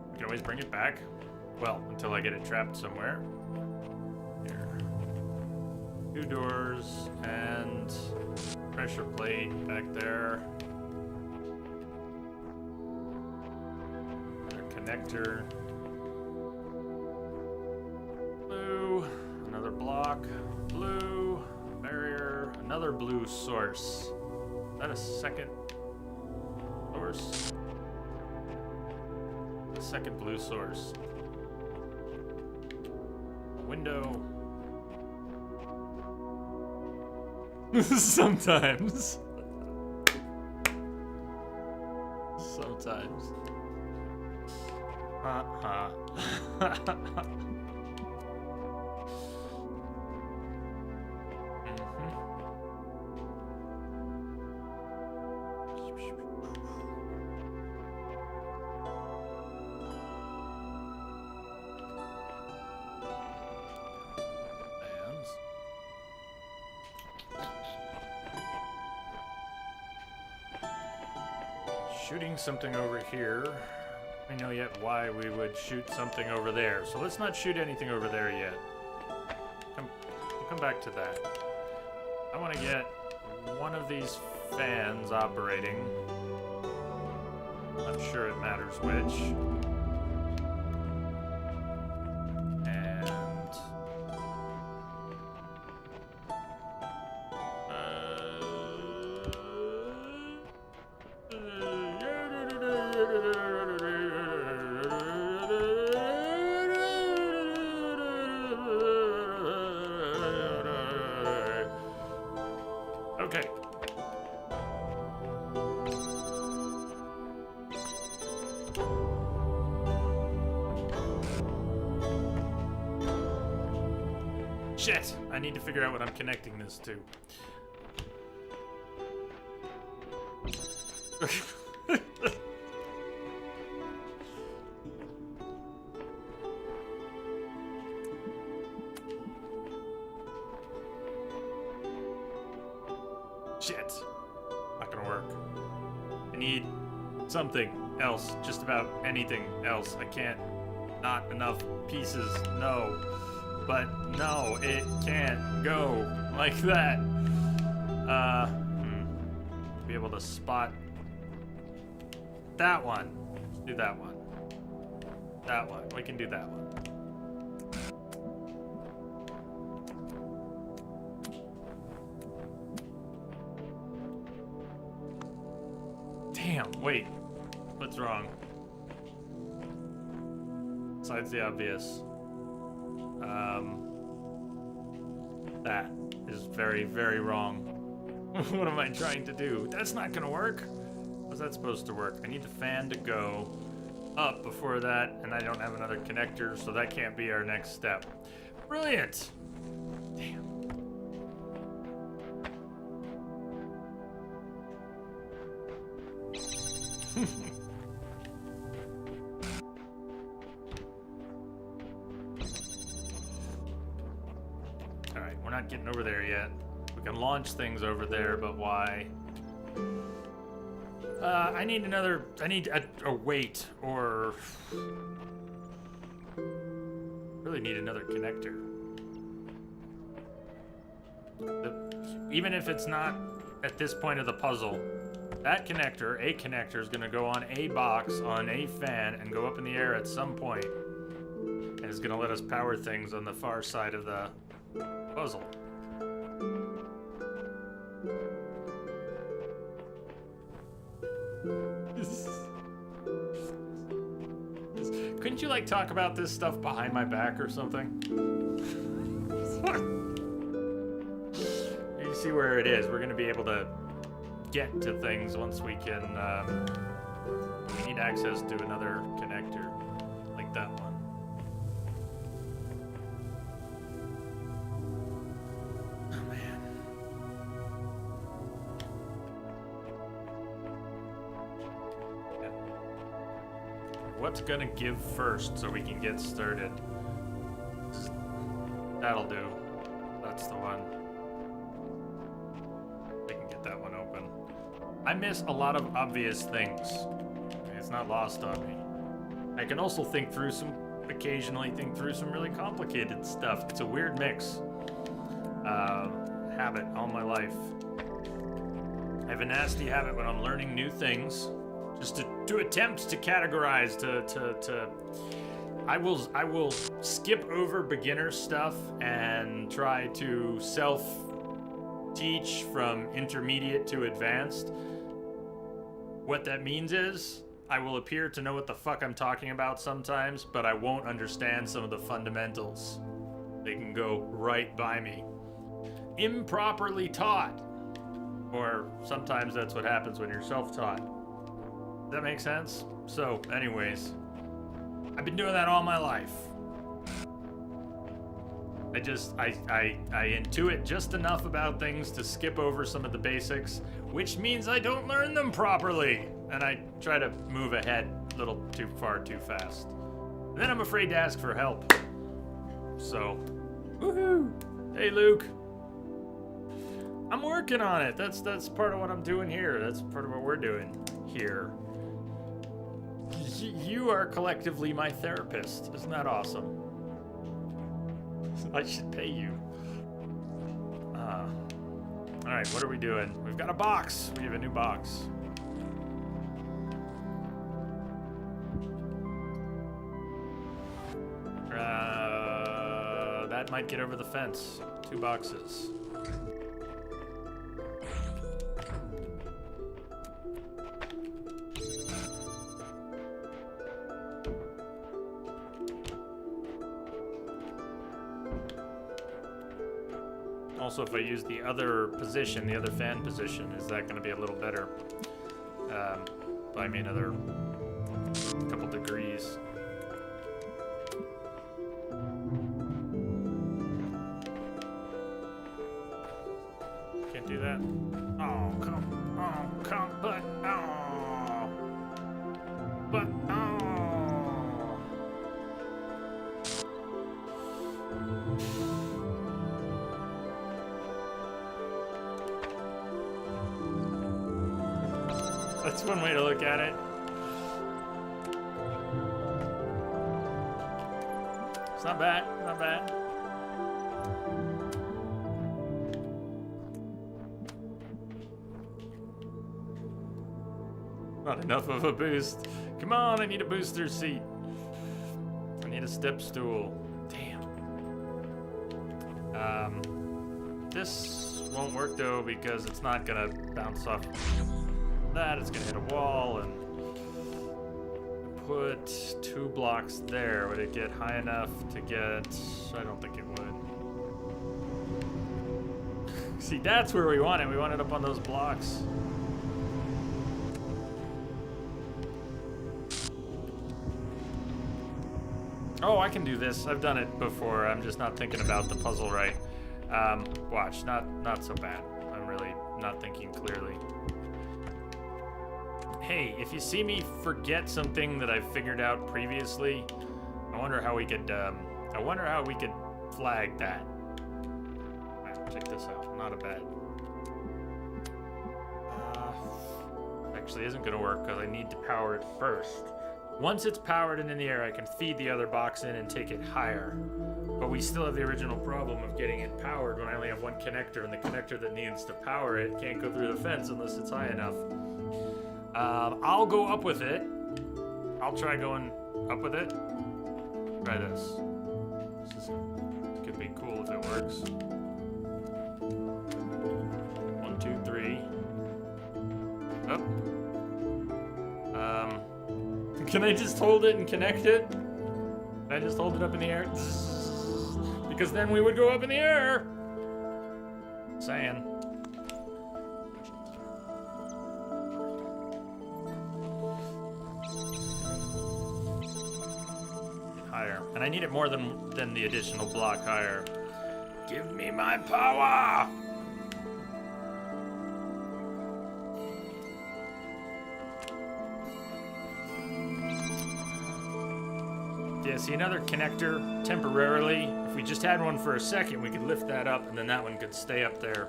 We can always bring it back. Well, until I get it trapped somewhere. Here. 2 doors and pressure plate back there. Another connector. Blue. Another block. Blue. Barrier. Another blue source. Is that a second source? Second blue source. Window. Sometimes. Sometimes. Shooting something over here. I know yet why we would shoot something over there. So let's not shoot anything over there yet. We'll come back to that. I want to get one of these fans operating. I'm sure it matters which. And okay. Shit! I need to figure out what I'm connecting this to. Shit. Not gonna work. I need something else. Just about anything else. I can't. Not enough pieces. No. But no, it can't go like that. Be able to spot that one. Let's do that one. That one. We can do that one. Damn, wait. What's wrong? Besides the obvious. That is very, very wrong. What am I trying to do? That's not gonna work. How's that supposed to work? I need the fan to go up before that, and I don't have another connector, so that can't be our next step. Brilliant! Damn. Alright, we're not getting over there yet. We can launch things over there, but why? I need a weight, or really need another connector. Even if it's not at this point of the puzzle, that connector, a connector, is gonna go on a box on a fan and go up in the air at some point, and it's gonna let us power things on the far side of the puzzle. Couldn't you like talk about this stuff behind my back or something? You see where it is. We're gonna be able to get to things once we can. We need access to another connector, like that one. Oh man. Yeah. What's gonna give first so we can get started? That'll do. That's the one. We can get that one open. I miss a lot of obvious things. It's not lost on me. I can also occasionally think through some really complicated stuff. It's a weird mix. Habit all my life. I have a nasty habit when I'm learning new things, just to attempt to categorize, I will skip over beginner stuff and try to self-teach from intermediate to advanced. What that means is, I will appear to know what the fuck I'm talking about sometimes, but I won't understand some of the fundamentals. They can go right by me. Improperly taught. Or sometimes that's what happens when you're self-taught. Does that make sense? So, anyways, I've been doing that all my life. I intuit just enough about things to skip over some of the basics, which means I don't learn them properly. And I try to move ahead a little too far too fast. And then I'm afraid to ask for help. So, woohoo! Hey, Luke. I'm working on it. That's part of what I'm doing here. That's part of what we're doing here. You are collectively my therapist. Isn't that awesome? I should pay you. All right, what are we doing? We've got a box. We have a new box. That might get over the fence. 2 boxes. Also, if I use the other position, the other fan position, is that going to be a little better? Buy me another couple degrees. Can't do that. Oh, but that's one way to look at it. It's not bad, not bad. Not enough of a boost. Come on, I need a booster seat. I need a step stool. Damn. This won't work though because it's not gonna bounce off that. It's gonna hit a wall and put 2 blocks there. Would it get high enough to get? I don't think it would. See, that's where we want it. We want it up on those blocks. Oh, I can do this. I've done it before. I'm just not thinking about the puzzle right. Watch, not so bad. I'm really not thinking clearly. Hey, if you see me forget something that I figured out previously, I wonder how we could flag that. All right, check this out. not a bad. Actually isn't gonna work because I need to power it first. Once it's powered and in the air, I can feed the other box in and take it higher. But we still have the original problem of getting it powered when I only have one connector, and the connector that needs to power it can't go through the fence unless it's high enough. I'll go up with it. I'll try going up with it. Try this. Could be cool if it works. 1, 2, 3. Up. Can I just hold it and connect it? Can I just hold it up in the air? Because then we would go up in the air. Saying. Higher. And I need it more than the additional block higher. Give me my power! Yeah, see, another connector temporarily. If we just had one for a second, we could lift that up, and then that one could stay up there.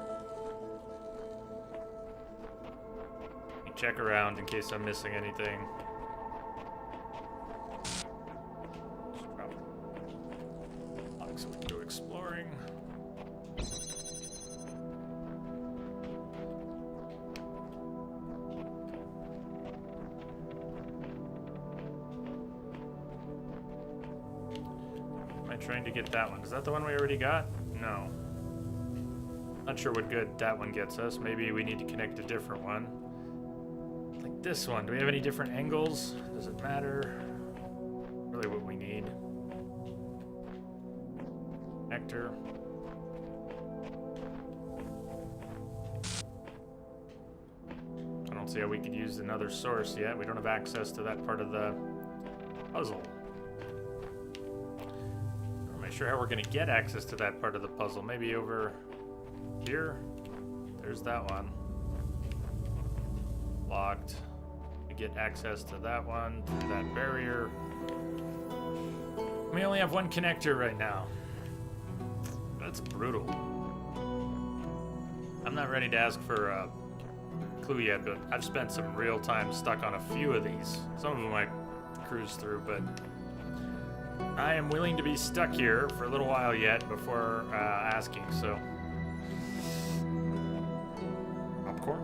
Check around in case I'm missing anything. So we can go exploring. Trying to get that one. Is that the one we already got? No. Not sure what good that one gets us. Maybe we need to connect a different one. Like this one. Do we have any different angles? Does it matter? Really what we need. Connector. I don't see how we could use another source yet. We don't have access to that part of the puzzle. Sure how we're gonna get access to that part of the puzzle. Maybe over here. There's that one. Locked. We get access to that one through that barrier. We only have one connector right now. That's brutal. I'm not ready to ask for a clue yet, but I've spent some real time stuck on a few of these. Some of them I cruise through, but I am willing to be stuck here for a little while yet before asking, so. Popcorn.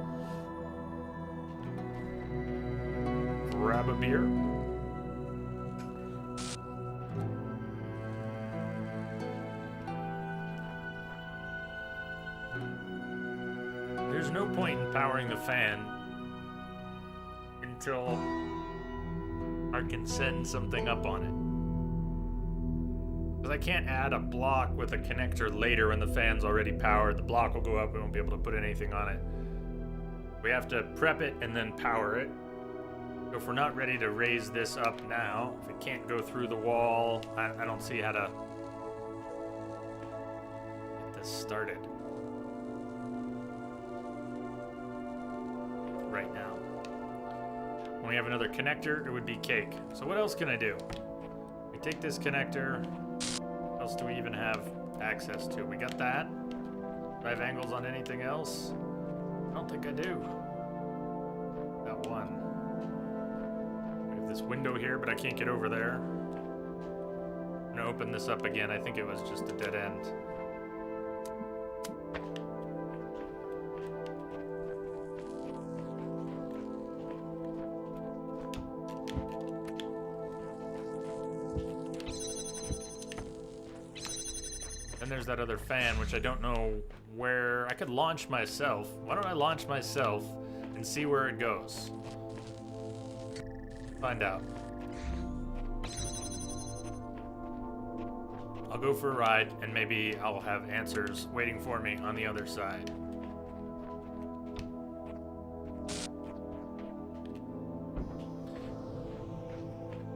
Grab a beer. There's no point in powering the fan until I can send something up on it. Because I can't add a block with a connector later when the fan's already powered. The block will go up, we won't be able to put anything on it. We have to prep it and then power it. So if we're not ready to raise this up now, if it can't go through the wall, I don't see how to get this started right now. When we have another connector, it would be cake. So what else can I do? We take this connector. What else do we even have access to? We got that. Do I have angles on anything else? I don't think I do. Got one. We have this window here, but I can't get over there. I'm gonna open this up again. I think it was just a dead end. Then there's that other fan, which I don't know where. I could launch myself. Why don't I launch myself and see where it goes? Find out. I'll go for a ride, and maybe I'll have answers waiting for me on the other side.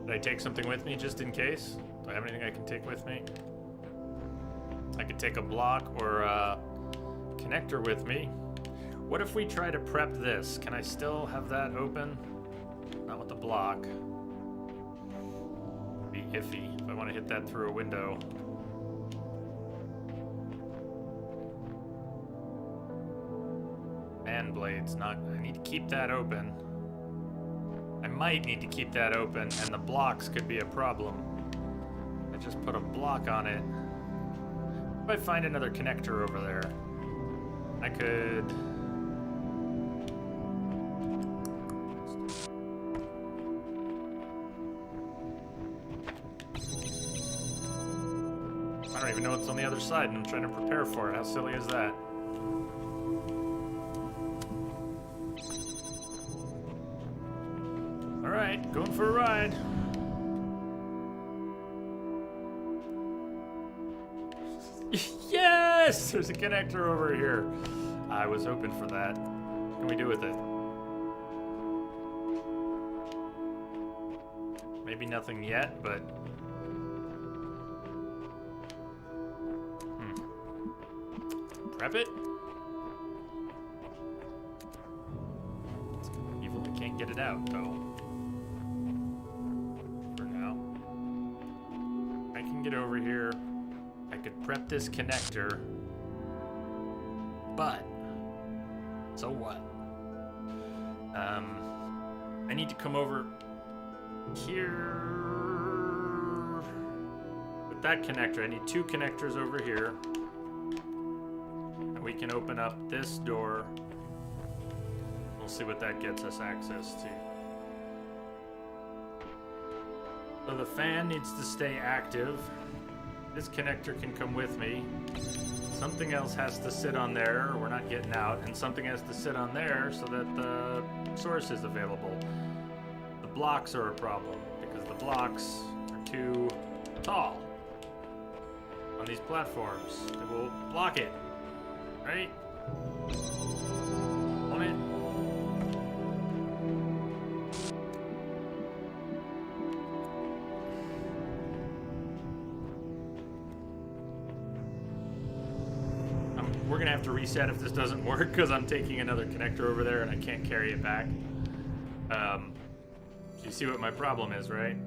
Did I take something with me just in case? Do I have anything I can take with me? I could take a block or a connector with me. What if we try to prep this? Can I still have that open? Not with the block. It'd be iffy if I want to hit that through a window. fan blades. I need to keep that open. I might need to keep that open, and the blocks could be a problem. I just put a block on it. If I find another connector over there, I could... I don't even know what's on the other side, and I'm trying to prepare for it. How silly is that? Alright, going for a ride. Yes! There's a connector over here. I was hoping for that. What can we do with it? Maybe nothing yet, but... Prep it? It's evil we can't get it out, though. For now. I can get over here. I could prep this connector. But... So what? I need to come over here. With that connector, I need 2 connectors over here. We can open up this door. We'll see what that gets us access to. So the fan needs to stay active. This connector can come with me. Something else has to sit on there, or we're not getting out, and something has to sit on there so that the source is available. The blocks are a problem, because the blocks are too tall on these platforms. They will block it. Right? On it. We're gonna have to reset if this doesn't work because I'm taking another connector over there and I can't carry it back. You see what my problem is, right?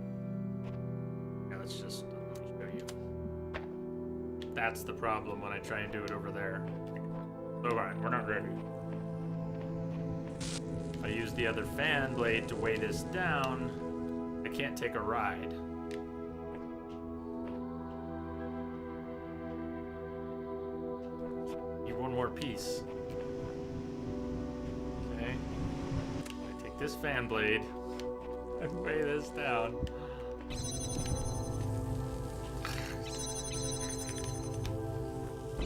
Yeah, let me show you. That's the problem when I try and do it over there. Alright, we're not ready. I use the other fan blade to weigh this down. I can't take a ride. Need one more piece. Okay. I take this fan blade and weigh this down.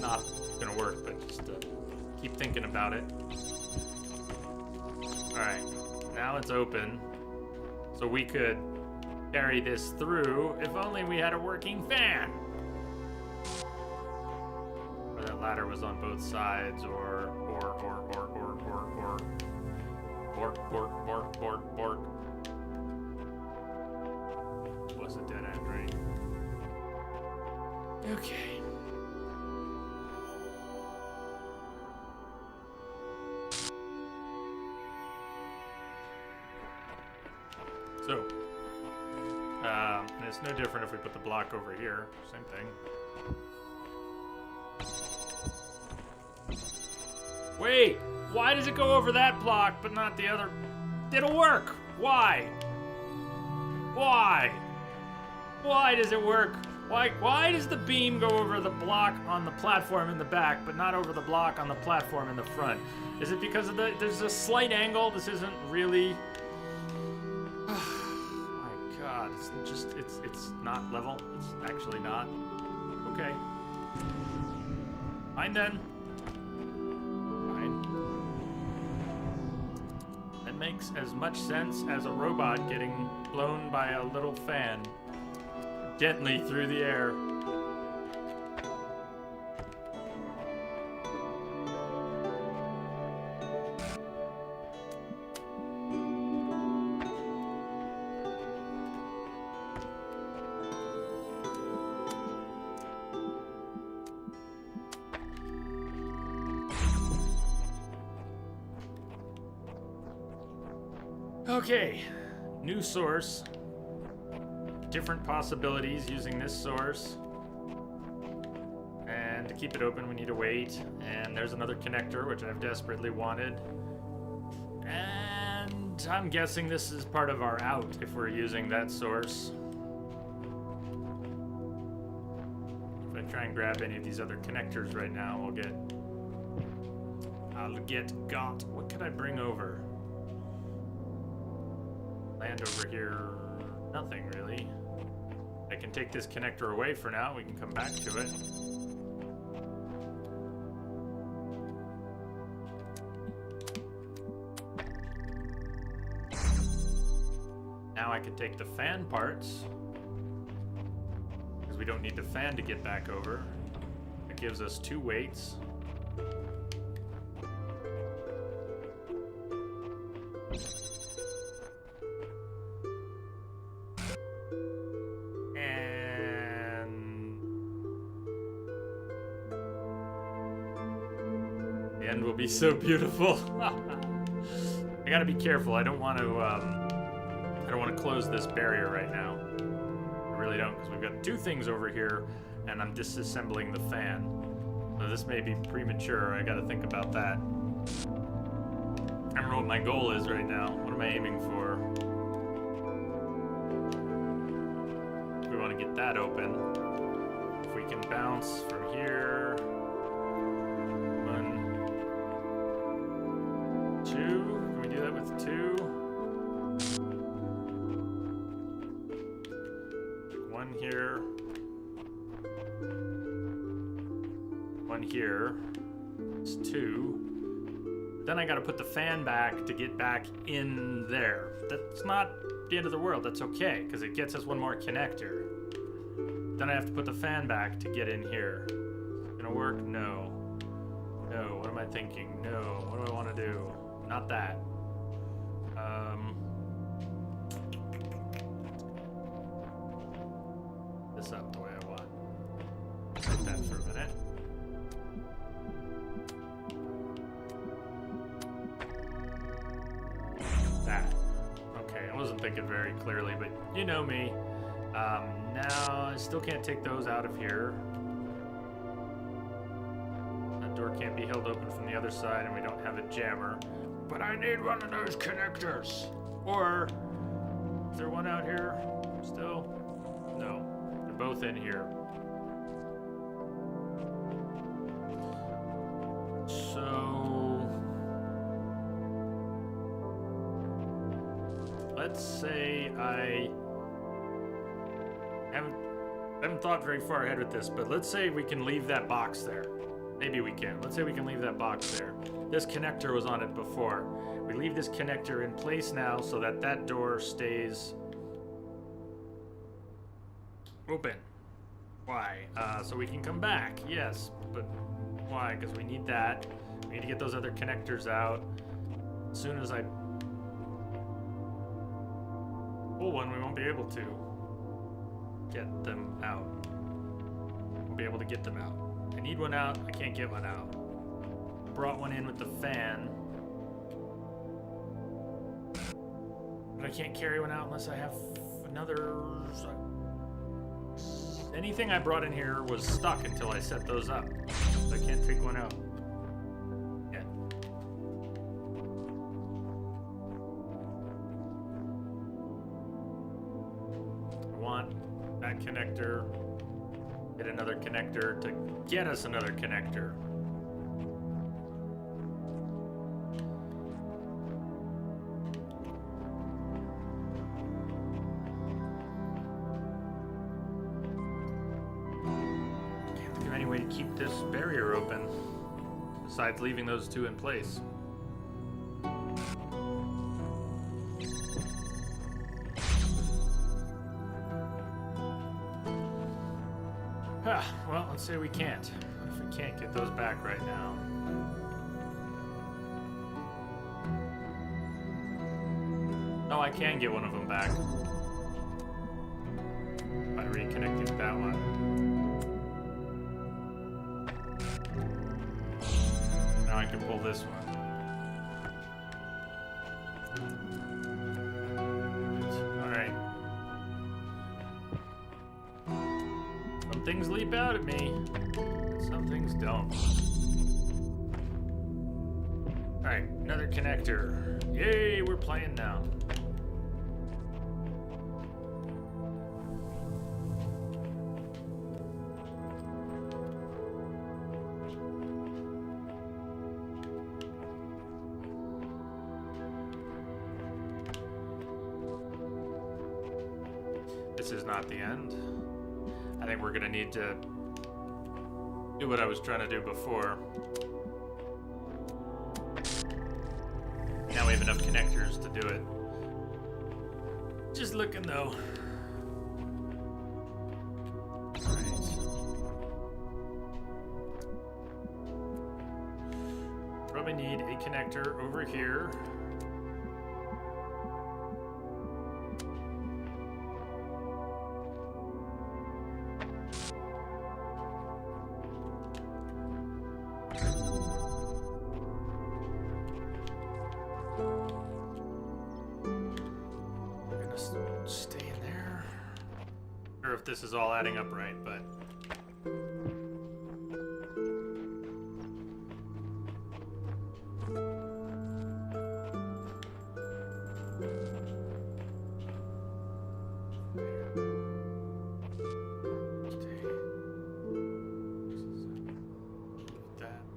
Not gonna work, but just keep thinking about it. Alright, now it's open. So we could carry this through if only we had a working fan. Or that ladder was on both sides, or bork. Was a dead end, right? Okay. So, and it's no different if we put the block over here. Same thing. Wait! Why does it go over that block but not the other? It'll work! Why? Why? Why does it work? Why does the beam go over the block on the platform in the back but not over the block on the platform in the front? Is it because of there's a slight angle? This isn't really... It's not level. It's actually not. Okay. Fine then. Fine. That makes as much sense as a robot getting blown by a little fan gently through the air. Okay, new source. Different possibilities using this source. And to keep it open, we need to wait. And there's another connector, which I've desperately wanted. And I'm guessing this is part of our out if we're using that source. If I try and grab any of these other connectors right now, I'll get got. What could I bring over? Land over here, nothing really. I can take this connector away for now. We can come back to it. Now I can take the fan parts, because we don't need the fan to get back over. It gives us 2 weights. The end will be so beautiful. I gotta be careful. I don't want to close this barrier right now. I really don't, because we've got 2 things over here, and I'm disassembling the fan. So this may be premature. I gotta think about that. I don't know what my goal is right now. What am I aiming for? We want to get that open. If we can bounce from here. 1, 2. Can we do that with 2? 1 here. 1 here. It's 2. Then I gotta put the fan back to get back in there. That's not the end of the world. That's okay, because it gets us 1 more connector. Then I have to put the fan back to get in here. Gonna work? No. No. What am I thinking? No. What do I want to do? Not that. This up the way I want. Put that for a minute. That. Okay, I wasn't thinking very clearly, but you know me. Now, I still can't take those out of here. That door can't be held open from the other side, and we don't have a jammer. But I need one of those connectors. Or, is there one out here still? No, they're both in here. So, let's say I haven't thought very far ahead with this, but let's say we can leave that box there. Maybe we can. Let's say we can leave that box there. This connector was on it before. We leave this connector in place now so that that door stays open. Why? So we can come back. Yes, but why? Because we need that. We need to get those other connectors out. As soon as I pull one, we won't be able to get them out. Won't be able to get them out. I need one out. I can't get one out. I brought one in with the fan. But I can't carry one out unless I have another... Anything I brought in here was stuck until I set those up. So I can't take one out. Yet. I want that connector. Get another connector to get us another connector. Can't think of any way to keep this barrier open besides leaving those 2 in place. Well, let's say we can't. If we can't get those back right now. Oh, I can get one of them back. By reconnecting that one. Now I can pull this one. Things leap out at me, and some things don't. Alright, another Another connector. Yay, we're playing now. This is not the end. I think we're gonna need to do what I was trying to do before. Now we have enough connectors to do it. Just looking though. Alright. Probably need a connector over here. This is all adding up right, but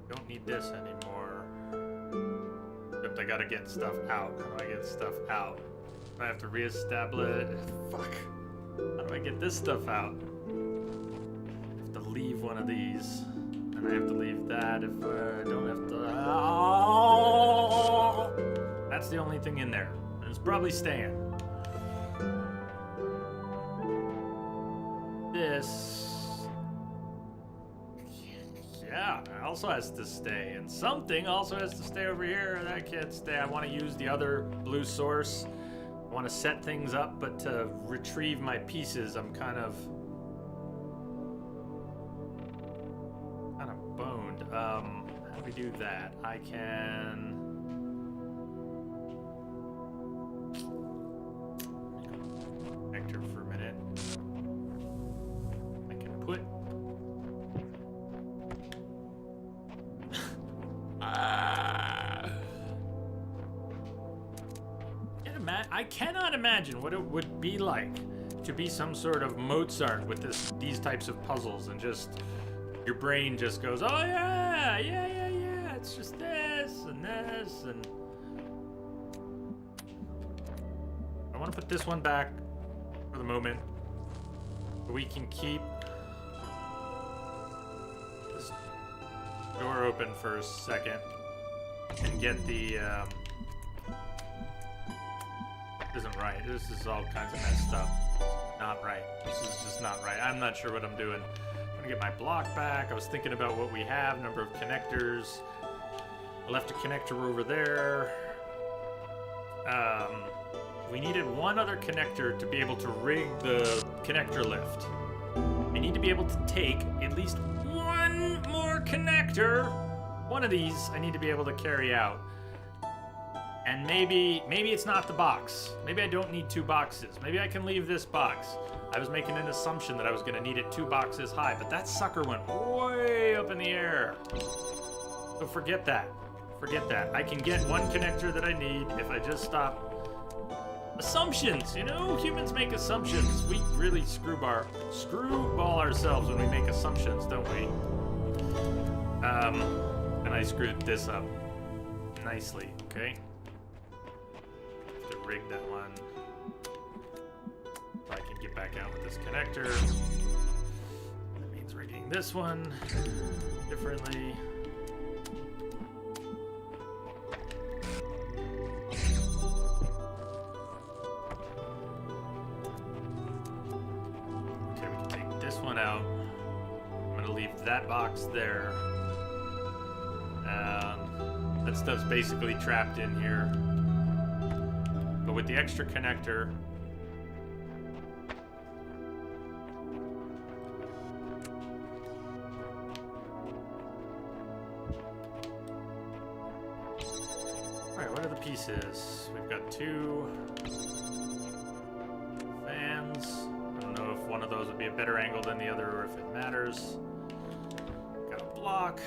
don't need this anymore. Except I gotta get stuff out. How do I get stuff out? I have to reestablish. Fuck. How do I get this stuff out? I have to leave one of these. And I have to leave that if I don't have to. Oh! That's the only thing in there. And it's probably staying. This. Yeah, also has to stay. And something also has to stay over here. That can't stay. I want to use the other blue source. I want to set things up, but to retrieve my pieces, I'm kind of boned. How do we do that? I can connector for a minute. I can put I cannot imagine what it would be like to be some sort of Mozart with these types of puzzles, and just your brain just goes, oh yeah, it's just this and this, and I want to put this one back for the moment. We can keep this door open for a second and get the isn't right. This is all kinds of messed up. Not right. This is just not right. I'm not sure what I'm doing. I'm gonna get my block back. I was thinking about what we have, number of connectors. I left a connector over there. We needed one other connector to be able to rig the connector lift. I need to be able to take at least one more connector. One of these I need to be able to carry out. And maybe it's not the box. Maybe I don't need 2 boxes. Maybe I can leave this box. I was making an assumption that I was gonna need it 2 boxes high, but that sucker went way up in the air. So forget that. Forget that. I can get one connector that I need if I just stop. Assumptions, you know? Humans make assumptions. We really screwball ourselves when we make assumptions, don't we? And I screwed this up nicely, okay? Rig that one. I can get back out with this connector. That means rigging this one differently. Okay, we can take this one out. I'm gonna leave that box there. That stuff's basically trapped in here. But with the extra connector, alright, what are the pieces? We've got 2 fans. I don't know if one of those would be a better angle than the other or if it matters. Got a block.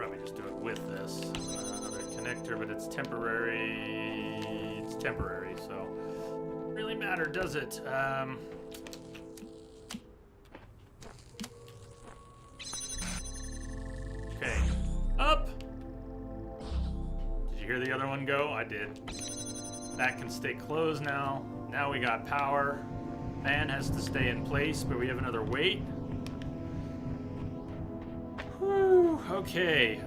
probably just do it with this. Another connector, but it's temporary. It's temporary, so doesn't really matter, does it? Okay, up. Did you hear the other one go? I did. That can stay closed now. Now we got power. Fan has to stay in place, but we have another weight. Whew, okay.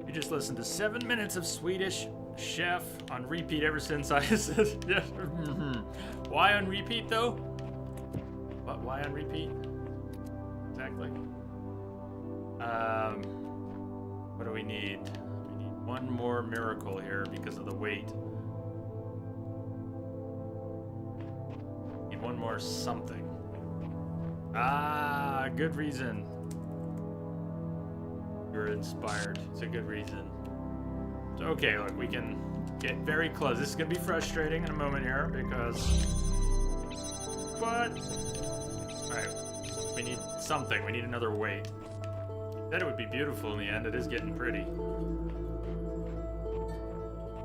You just listened to 7 minutes of Swedish Chef on repeat ever since I said yeah. Why on repeat though? What? Why on repeat? Exactly. What do we need? We need one more miracle here because of the weight. Need one more something. Ah, good reason. You're inspired. It's a good reason. So, okay, look, we can get very close. This is gonna be frustrating in a moment here because. But. Alright, we need something. We need another weight. Said it would be beautiful in the end. It is getting pretty.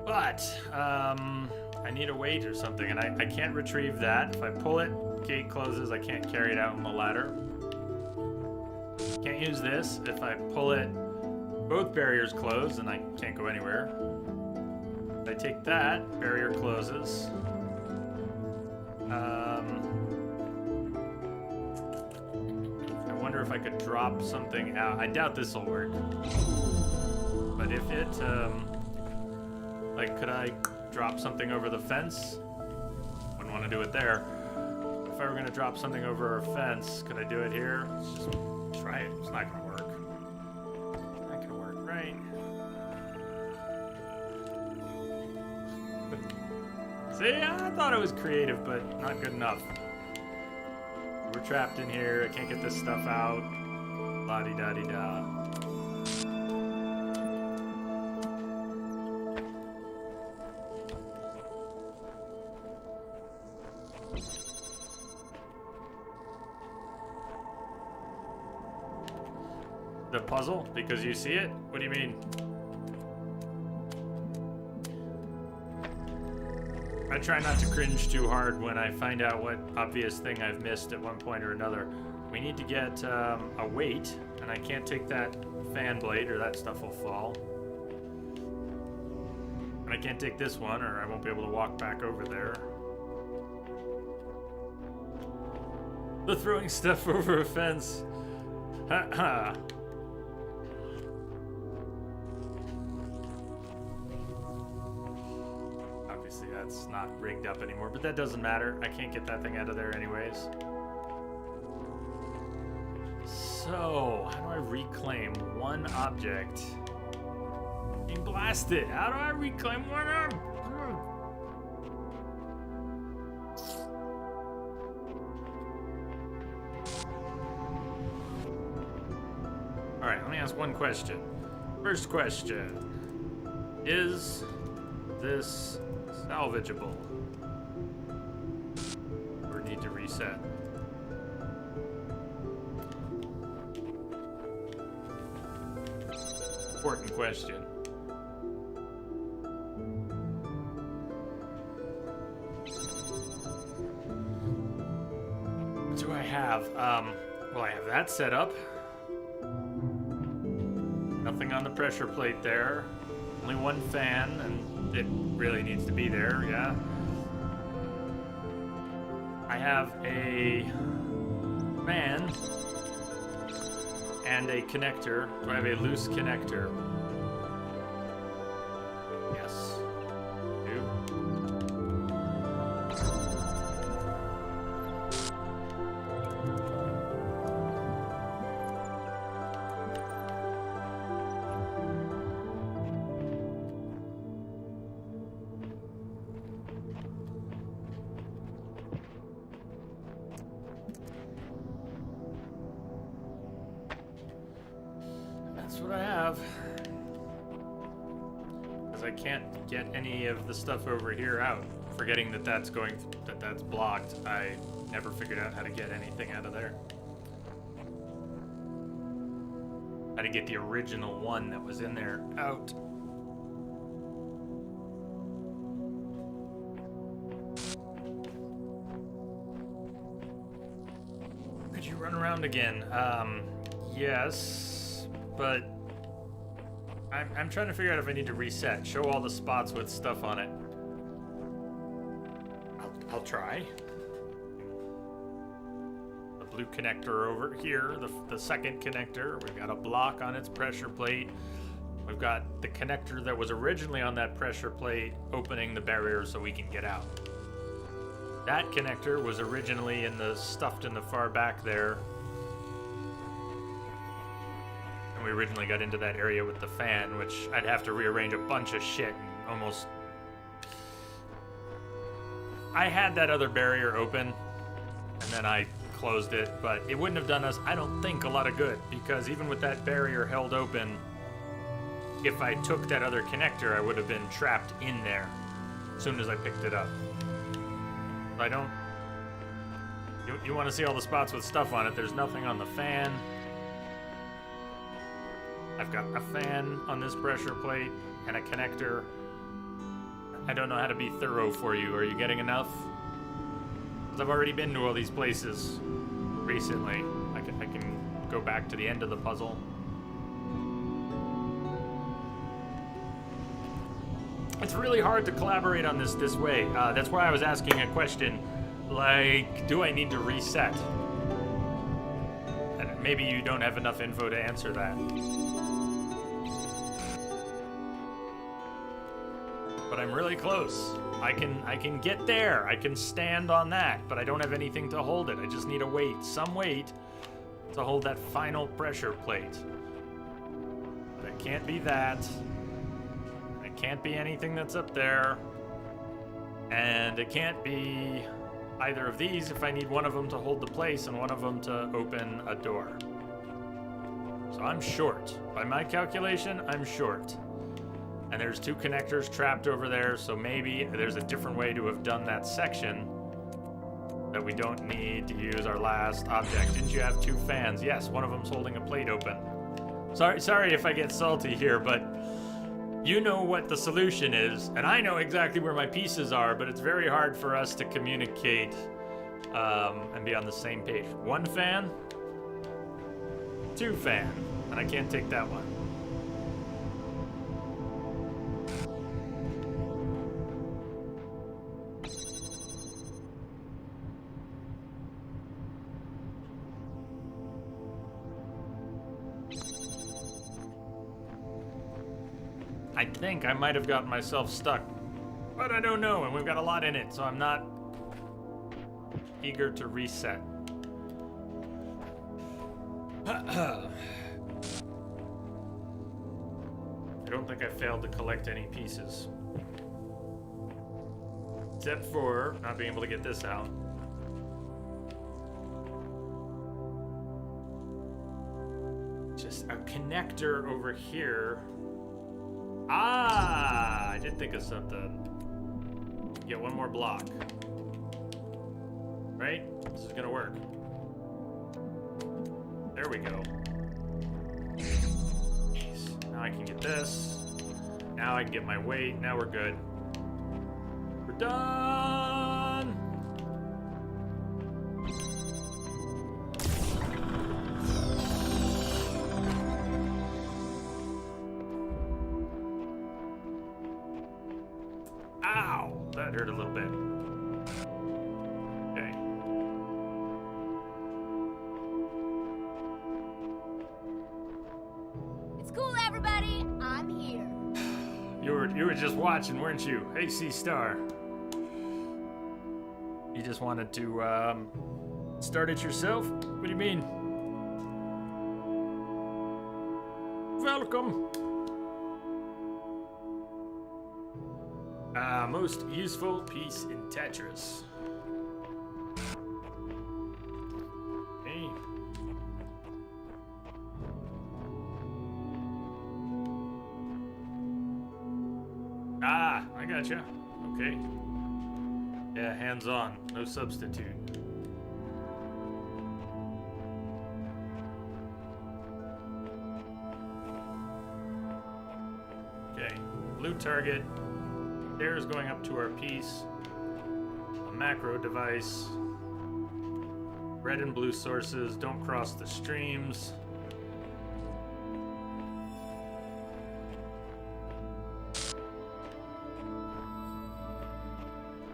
But, I need a weight or something, and I can't retrieve that. If I pull it, gate closes. I can't carry it out on the ladder. Can't use this. If I pull it, both barriers close, and I can't go anywhere. If I take that, barrier closes. I wonder if I could drop something out. I doubt this will work. But if it, like, could I drop something over the fence? Wouldn't want to do it there. If I were going to drop something over a fence, could I do it here? Let's just try it. It's not going to work. Not going to work, right? See, I thought it was creative, but not good enough. We're trapped in here. I can't get this stuff out. La-di-da-di-da. The puzzle? Because you see it? What do you mean? I try not to cringe too hard when I find out what obvious thing I've missed at one point or another. We need to get a weight, and I can't take that fan blade or that stuff will fall. And I can't take this one or I won't be able to walk back over there. The throwing stuff over a fence. Ha ha. That's not rigged up anymore, but that doesn't matter. I can't get that thing out of there anyways. So, how do I reclaim one object? Being blasted. How do I reclaim one object? Alright, let me ask one question. First question. Is this salvageable? Or need to reset? Important question. What do I have? Well, I have that set up. Nothing on the pressure plate there. Only one fan, and it really needs to be there, yeah. I have a fan and a connector. Do I have a loose connector? Yes. Do. That's what I have. Because I can't get any of the stuff over here out. Forgetting that that's blocked, I never figured out how to get anything out of there. How to get the original one that was in there out. Could you run around again? Yes, but I'm trying to figure out if I need to reset. Show all the spots with stuff on it. I'll try. The blue connector over here, the second connector. We've got a block on its pressure plate. We've got the connector that was originally on that pressure plate opening the barrier so we can get out. That connector was originally stuffed in the far back there. And we originally got into that area with the fan, which I'd have to rearrange a bunch of shit and almost... I had that other barrier open, and then I closed it, but it wouldn't have done us, I don't think, a lot of good, because even with that barrier held open, if I took that other connector, I would have been trapped in there as soon as I picked it up. I don't... You want to see all the spots with stuff on it. There's nothing on the fan. I've got a fan on this pressure plate and a connector. I don't know how to be thorough for you. Are you getting enough? Because I've already been to all these places recently. I can go back to the end of the puzzle. It's really hard to collaborate on this way. That's why I was asking a question like, do I need to reset? And maybe you don't have enough info to answer that. But I'm really close. I can get there. I can stand on that, but I don't have anything to hold it. I just need a weight, some weight, to hold that final pressure plate. But it can't be that. It can't be anything that's up there. And it can't be either of these if I need one of them to hold the place and one of them to open a door. So I'm short. By my calculation, I'm short. And there's two connectors trapped over there, so maybe there's a different way to have done that section that we don't need to use our last object. Didn't you have two fans? Yes, one of them's holding a plate open. Sorry if I get salty here, but you know what the solution is, and I know exactly where my pieces are, but it's very hard for us to communicate and be on the same page. One fan, two fan, and I can't take that one. I think I might have gotten myself stuck, but I don't know, and we've got a lot in it, so I'm not eager to reset. I don't think I failed to collect any pieces. Except for not being able to get this out. Just a connector over here. Ah, I did think of something. Get one more block. Right? This is gonna work. There we go. Jeez. Now I can get this. Now I can get my weight. Now we're good. We're done! Ow! That hurt a little bit. Okay. It's cool, everybody. I'm here. You were just watching, weren't you? Hey, C-Star. You just wanted to start it yourself? What do you mean? Welcome. Most useful piece in Tetris. Hey. Ah, I gotcha. Okay. Yeah, hands on, no substitute. Okay, blue target. Stairs going up to our piece. A macro device. Red and blue sources, don't cross the streams.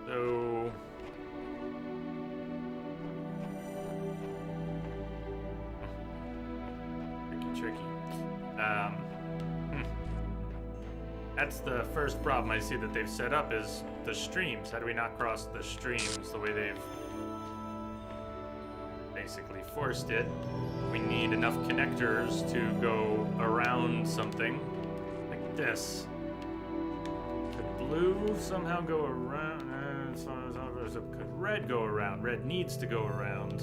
So tricky. That's the first problem I see that they've set up is the streams. How do we not cross the streams the way they've basically forced it? We need enough connectors to go around something like this. Could blue somehow go around? Could red go around? Red needs to go around.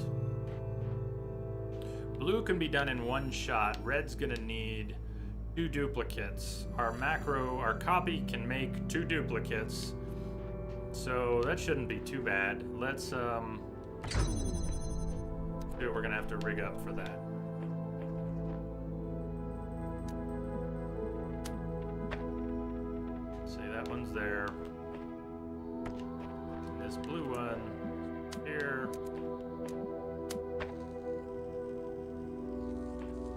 Blue can be done in one shot. Red's gonna need 2 duplicates. Our copy can make 2 duplicates. So that shouldn't be too bad. Let's see what we're gonna have to rig up for that. See, that one's there. This blue one here.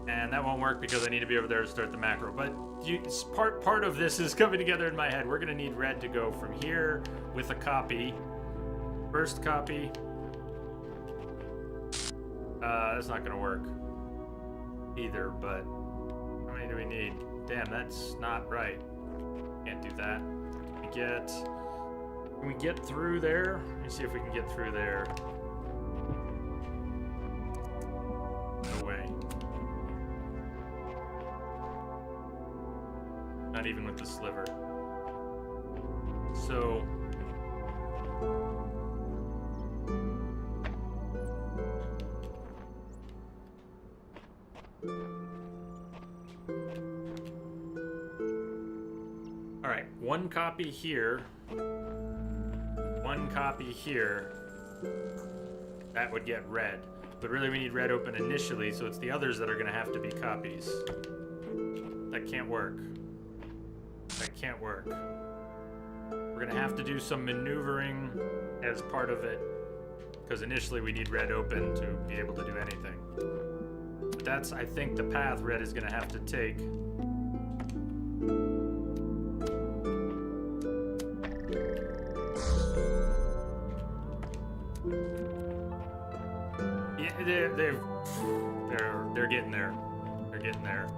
And that won't work because I need to be over there to start the macro. But part of this is coming together in my head. We're going to need red to go from here with a copy. First copy. That's not going to work either, but how many do we need? Damn, that's not right. Can't do that. Can we get through there? Let me see if we can get through there. No way. Not even with the sliver. So all right, one copy here, one copy here. That would get red, but really we need red open initially, so it's the others that are going to have to be copies. That can't work. That can't work. We're gonna have to do some maneuvering as part of it, because initially we need red open to be able to do anything. But that's, I think, the path red is gonna have to take. Yeah, they're getting there. They're getting there.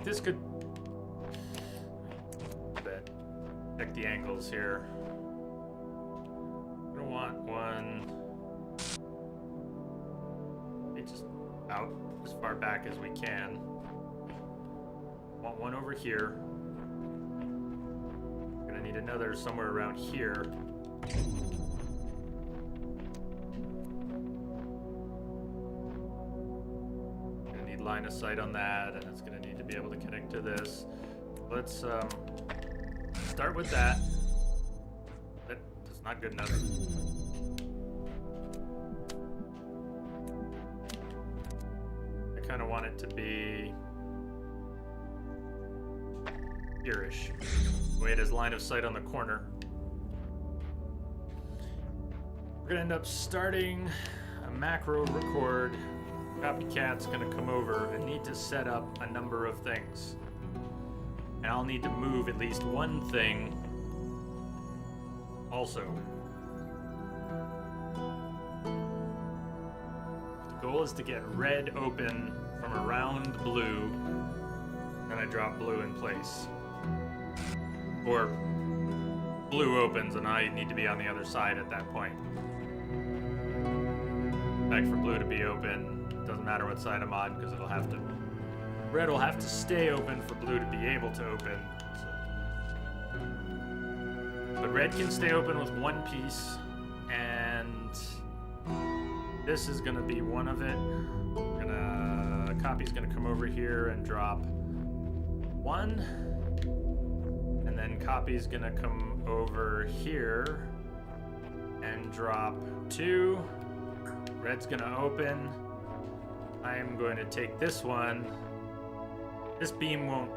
This could check the angles here. We're gonna want one just out as far back as we can. Want one over here. Gonna need another somewhere around here. Gonna need line of sight on that, and it's gonna need to be able to connect to this. Let's start with that. That's not good enough. I kind of want it to be here-ish. The way it has line of sight on the corner. We're gonna end up starting a macro record. Copycat's gonna come over and need to set up a number of things. And I'll need to move at least one thing also. The goal is to get red open from around blue, then I drop blue in place. Or blue opens and I need to be on the other side at that point. In fact, for blue to be open, doesn't matter what side I'm on, because it'll have to... Red will have to stay open for blue to be able to open. So. But red can stay open with one piece, and this is going to be one of it. Copy's going to come over here and drop one, and And then copy's gonna come over here and drop 2. Red's gonna open. I'm going to take this one. This beam won't.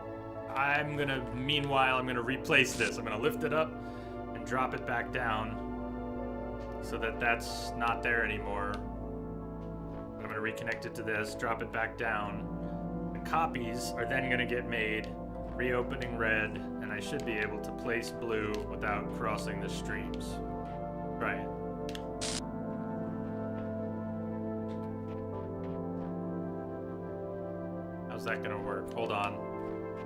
Meanwhile, I'm gonna replace this. I'm gonna lift it up and drop it back down so that that's not there anymore. I'm gonna reconnect it to this, drop it back down. The copies are then gonna get made, reopening red, and I should be able to place blue without crossing the streams. Right. How's that gonna work? Hold on.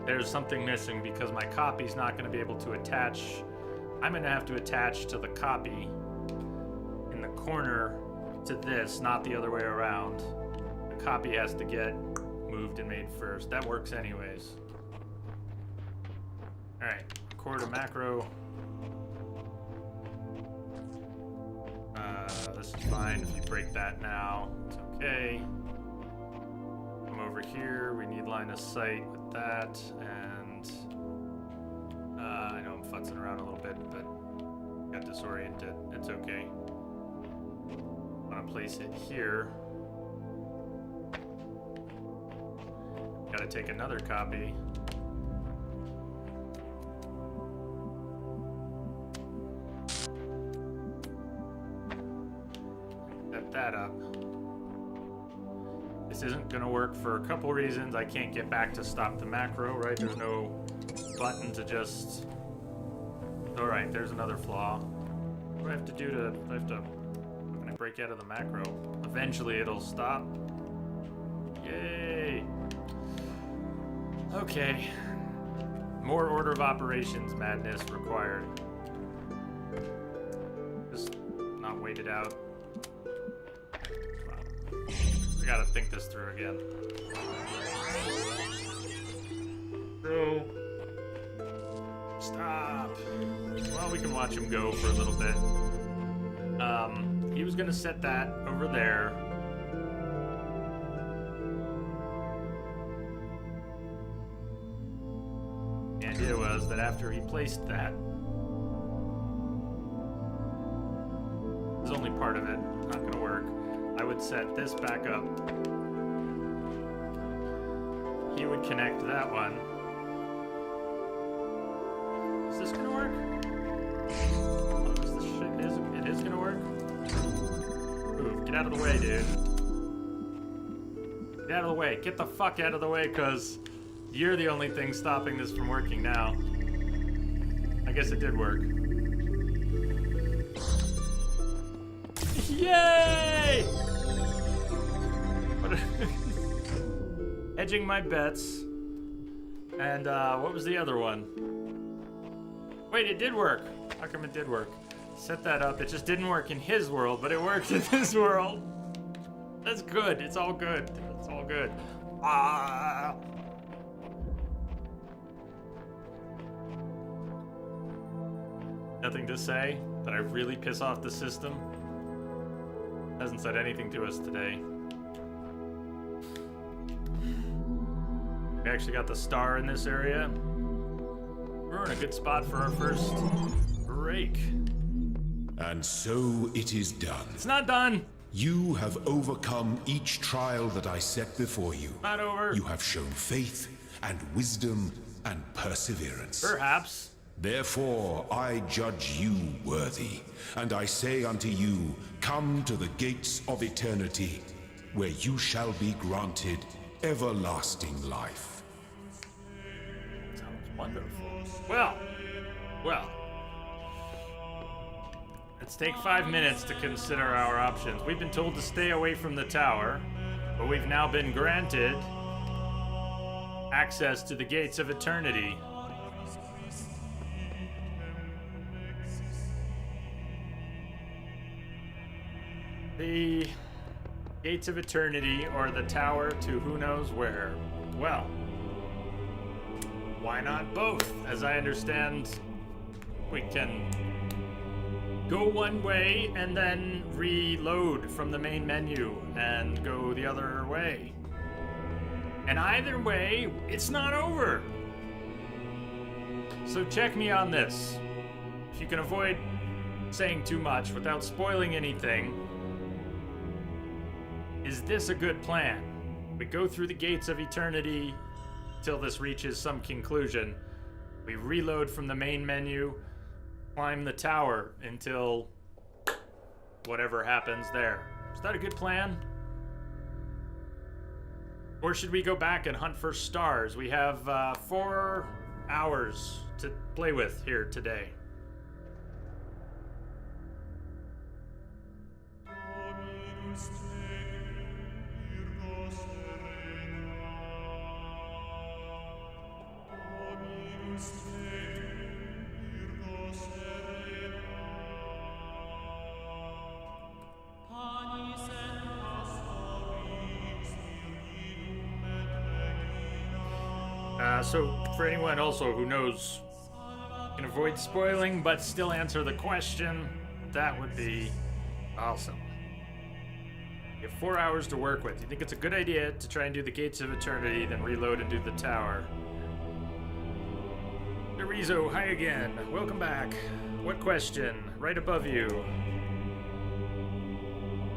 There's something missing because my copy's not gonna be able to attach. I'm gonna have to attach to the copy in the corner to this, not the other way around. The copy has to get moved and made first. That works anyways. Alright, record a macro. This is fine if you break that now. It's okay. Come over here. We need line of sight with that. And I know I'm futzing around a little bit, but got disoriented. It's okay. I want to place it here. Gotta take another copy. Set that up. This isn't gonna work for a couple reasons. I can't get back to stop the macro, right? There's no button to just... Alright, there's another flaw. What do I have to do to... When I break out of the macro, eventually it'll stop. Yay! Okay. More order of operations madness required. Just not wait it out. Wow. I gotta think this through again. No. Stop. Well, we can watch him go for a little bit. He was gonna set that over there. The idea was that after he placed that, this is only part of it, not gonna work. I would set this back up. He would connect that one. Is this gonna work? Oh, is this shit, it is gonna work? Move, get out of the way, dude. Get out of the way, get the fuck out of the way, cause you're the only thing stopping this from working now. I guess it did work. Yay! Hedging my bets. And what was the other one? Wait, it did work. How come it did work? Set that up. It just didn't work in his world, but it worked in this world. That's good. It's all good. It's all good. Ah. Nothing to say that I really piss off the system. Hasn't said anything to us today. We actually got the star in this area. We're in a good spot for our first break. And so it is done. It's not done. You have overcome each trial that I set before you. Not over. You have shown faith and wisdom and perseverance. Perhaps. Therefore I judge you worthy, and I say unto you, come to the gates of eternity, where you shall be granted everlasting life. Sounds wonderful. Well. Let's take 5 minutes to consider our options. We've been told to stay away from the tower, but we've now been granted access to the gates of eternity. The gates of eternity or the tower to who knows where. Well, why not both? As I understand, we can go one way and then reload from the main menu and go the other way. And either way, it's not over. So check me on this. If you can avoid saying too much without spoiling anything, is this a good plan? We go through the gates of eternity till this reaches some conclusion. We reload from the main menu, climb the tower until whatever happens there. Is that a good plan? Or should we go back and hunt for stars? We have 4 hours to play with here today. So for anyone also who knows, can avoid spoiling but still answer the question, that would be awesome. You have 4 hours to work with. You think it's a good idea to try and do the Gates of Eternity, then reload and do the tower? Dorizo, hi again. Welcome back. What question? Right above you.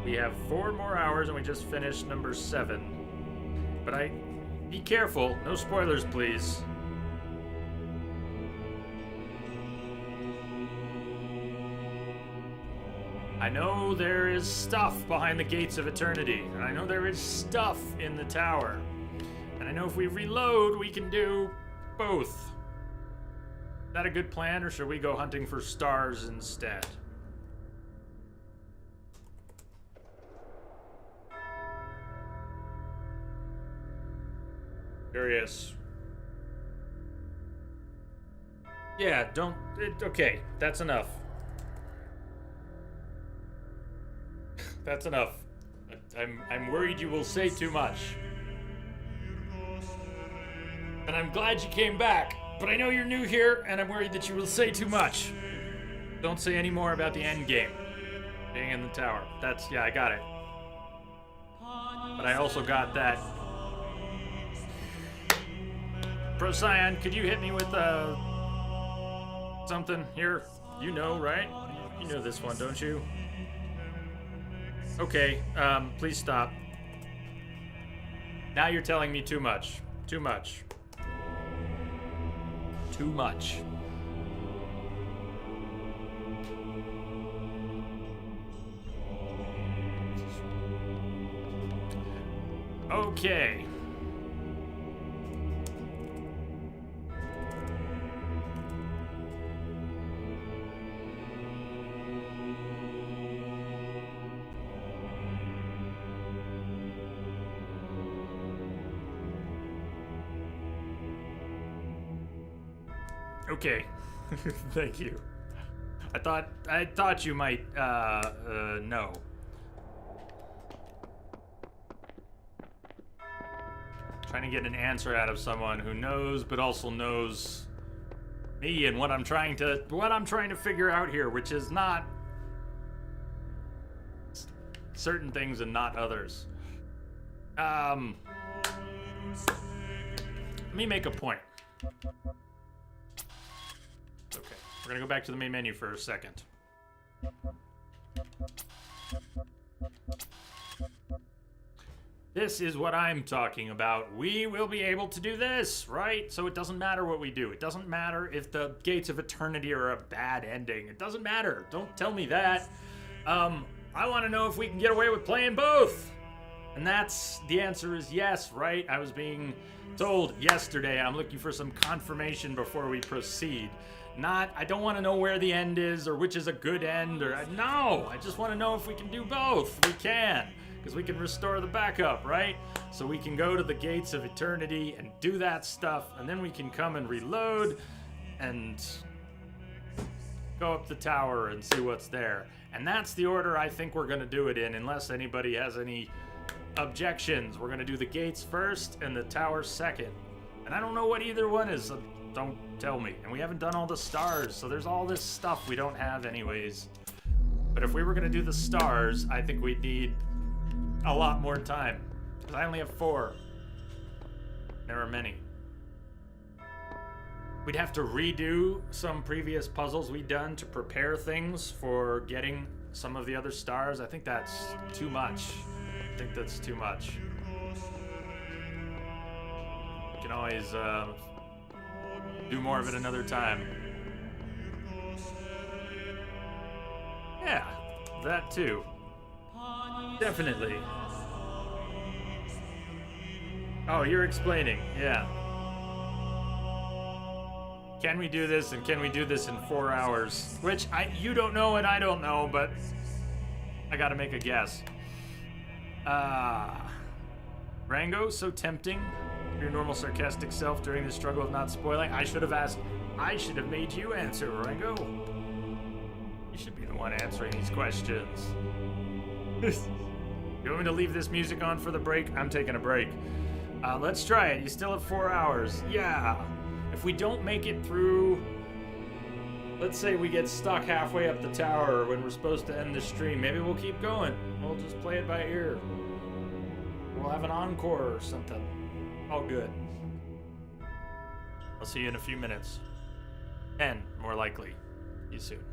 We have 4 more hours and we just finished number 7. But be careful. No spoilers, please. I know there is stuff behind the Gates of Eternity, and I know there is stuff in the tower. And I know if we reload, we can do both. Is that a good plan, or should we go hunting for stars instead? Curious. Yeah, okay, that's enough. That's enough. I'm worried you will say too much. And I'm glad you came back, but I know you're new here, and I'm worried that you will say too much. Don't say any more about the end game. Being in the tower. Yeah, I got it. But I also got that. Procyon, could you hit me with something here? You know, right? You know this one, don't you? Okay, please stop. Now you're telling me too much. Too much. Too much. Okay. Okay. Thank you. I thought you might know. Trying to get an answer out of someone who knows but also knows me and what I'm trying to figure out here, which is not certain things and not others. Let me make a point. Okay, we're gonna go back to the main menu for a second. This is what I'm talking about. We will be able to do this, right? So it doesn't matter what we do. It doesn't matter if the Gates of Eternity are a bad ending. It doesn't matter. Don't tell me that. I want to know if we can get away with playing both. And the answer is yes, right? I was being told yesterday. I'm looking for some confirmation before we proceed. I don't want to know where the end is or which is a good end no, I just want to know if we can do both. We can, because we can restore the backup, right? So we can go to the Gates of Eternity and do that stuff, and then we can come and reload and go up the tower and see what's there. And that's the order I think we're going to do it in, unless anybody has any objections. We're going to do the gates first and the tower second. And I don't know what either one is, so don't tell me. And we haven't done all the stars, so there's all this stuff we don't have anyways. But if we were going to do the stars, I think we'd need a lot more time, because I only have 4. There are many. We'd have to redo some previous puzzles we'd done to prepare things for getting some of the other stars. I think that's too much. I think that's too much. We can always do more of it another time. Yeah, that too. Definitely. Oh, you're explaining. Yeah. Can we do this, and can we do this in 4 hours? Which you don't know and I don't know, but I gotta make a guess. Rango, so tempting. Your normal sarcastic self during the struggle of not spoiling. I should have asked. I should have made you answer, Rango. You should be the one answering these questions. You want me to leave this music on for the break? I'm taking a break. Let's try it. You still have 4 hours. Yeah. If we don't make it through, let's say we get stuck halfway up the tower when we're supposed to end the stream, maybe we'll keep going. We'll just play it by ear. We'll have an encore or something. All good. I'll see you in a few minutes. 10, more likely. See you soon.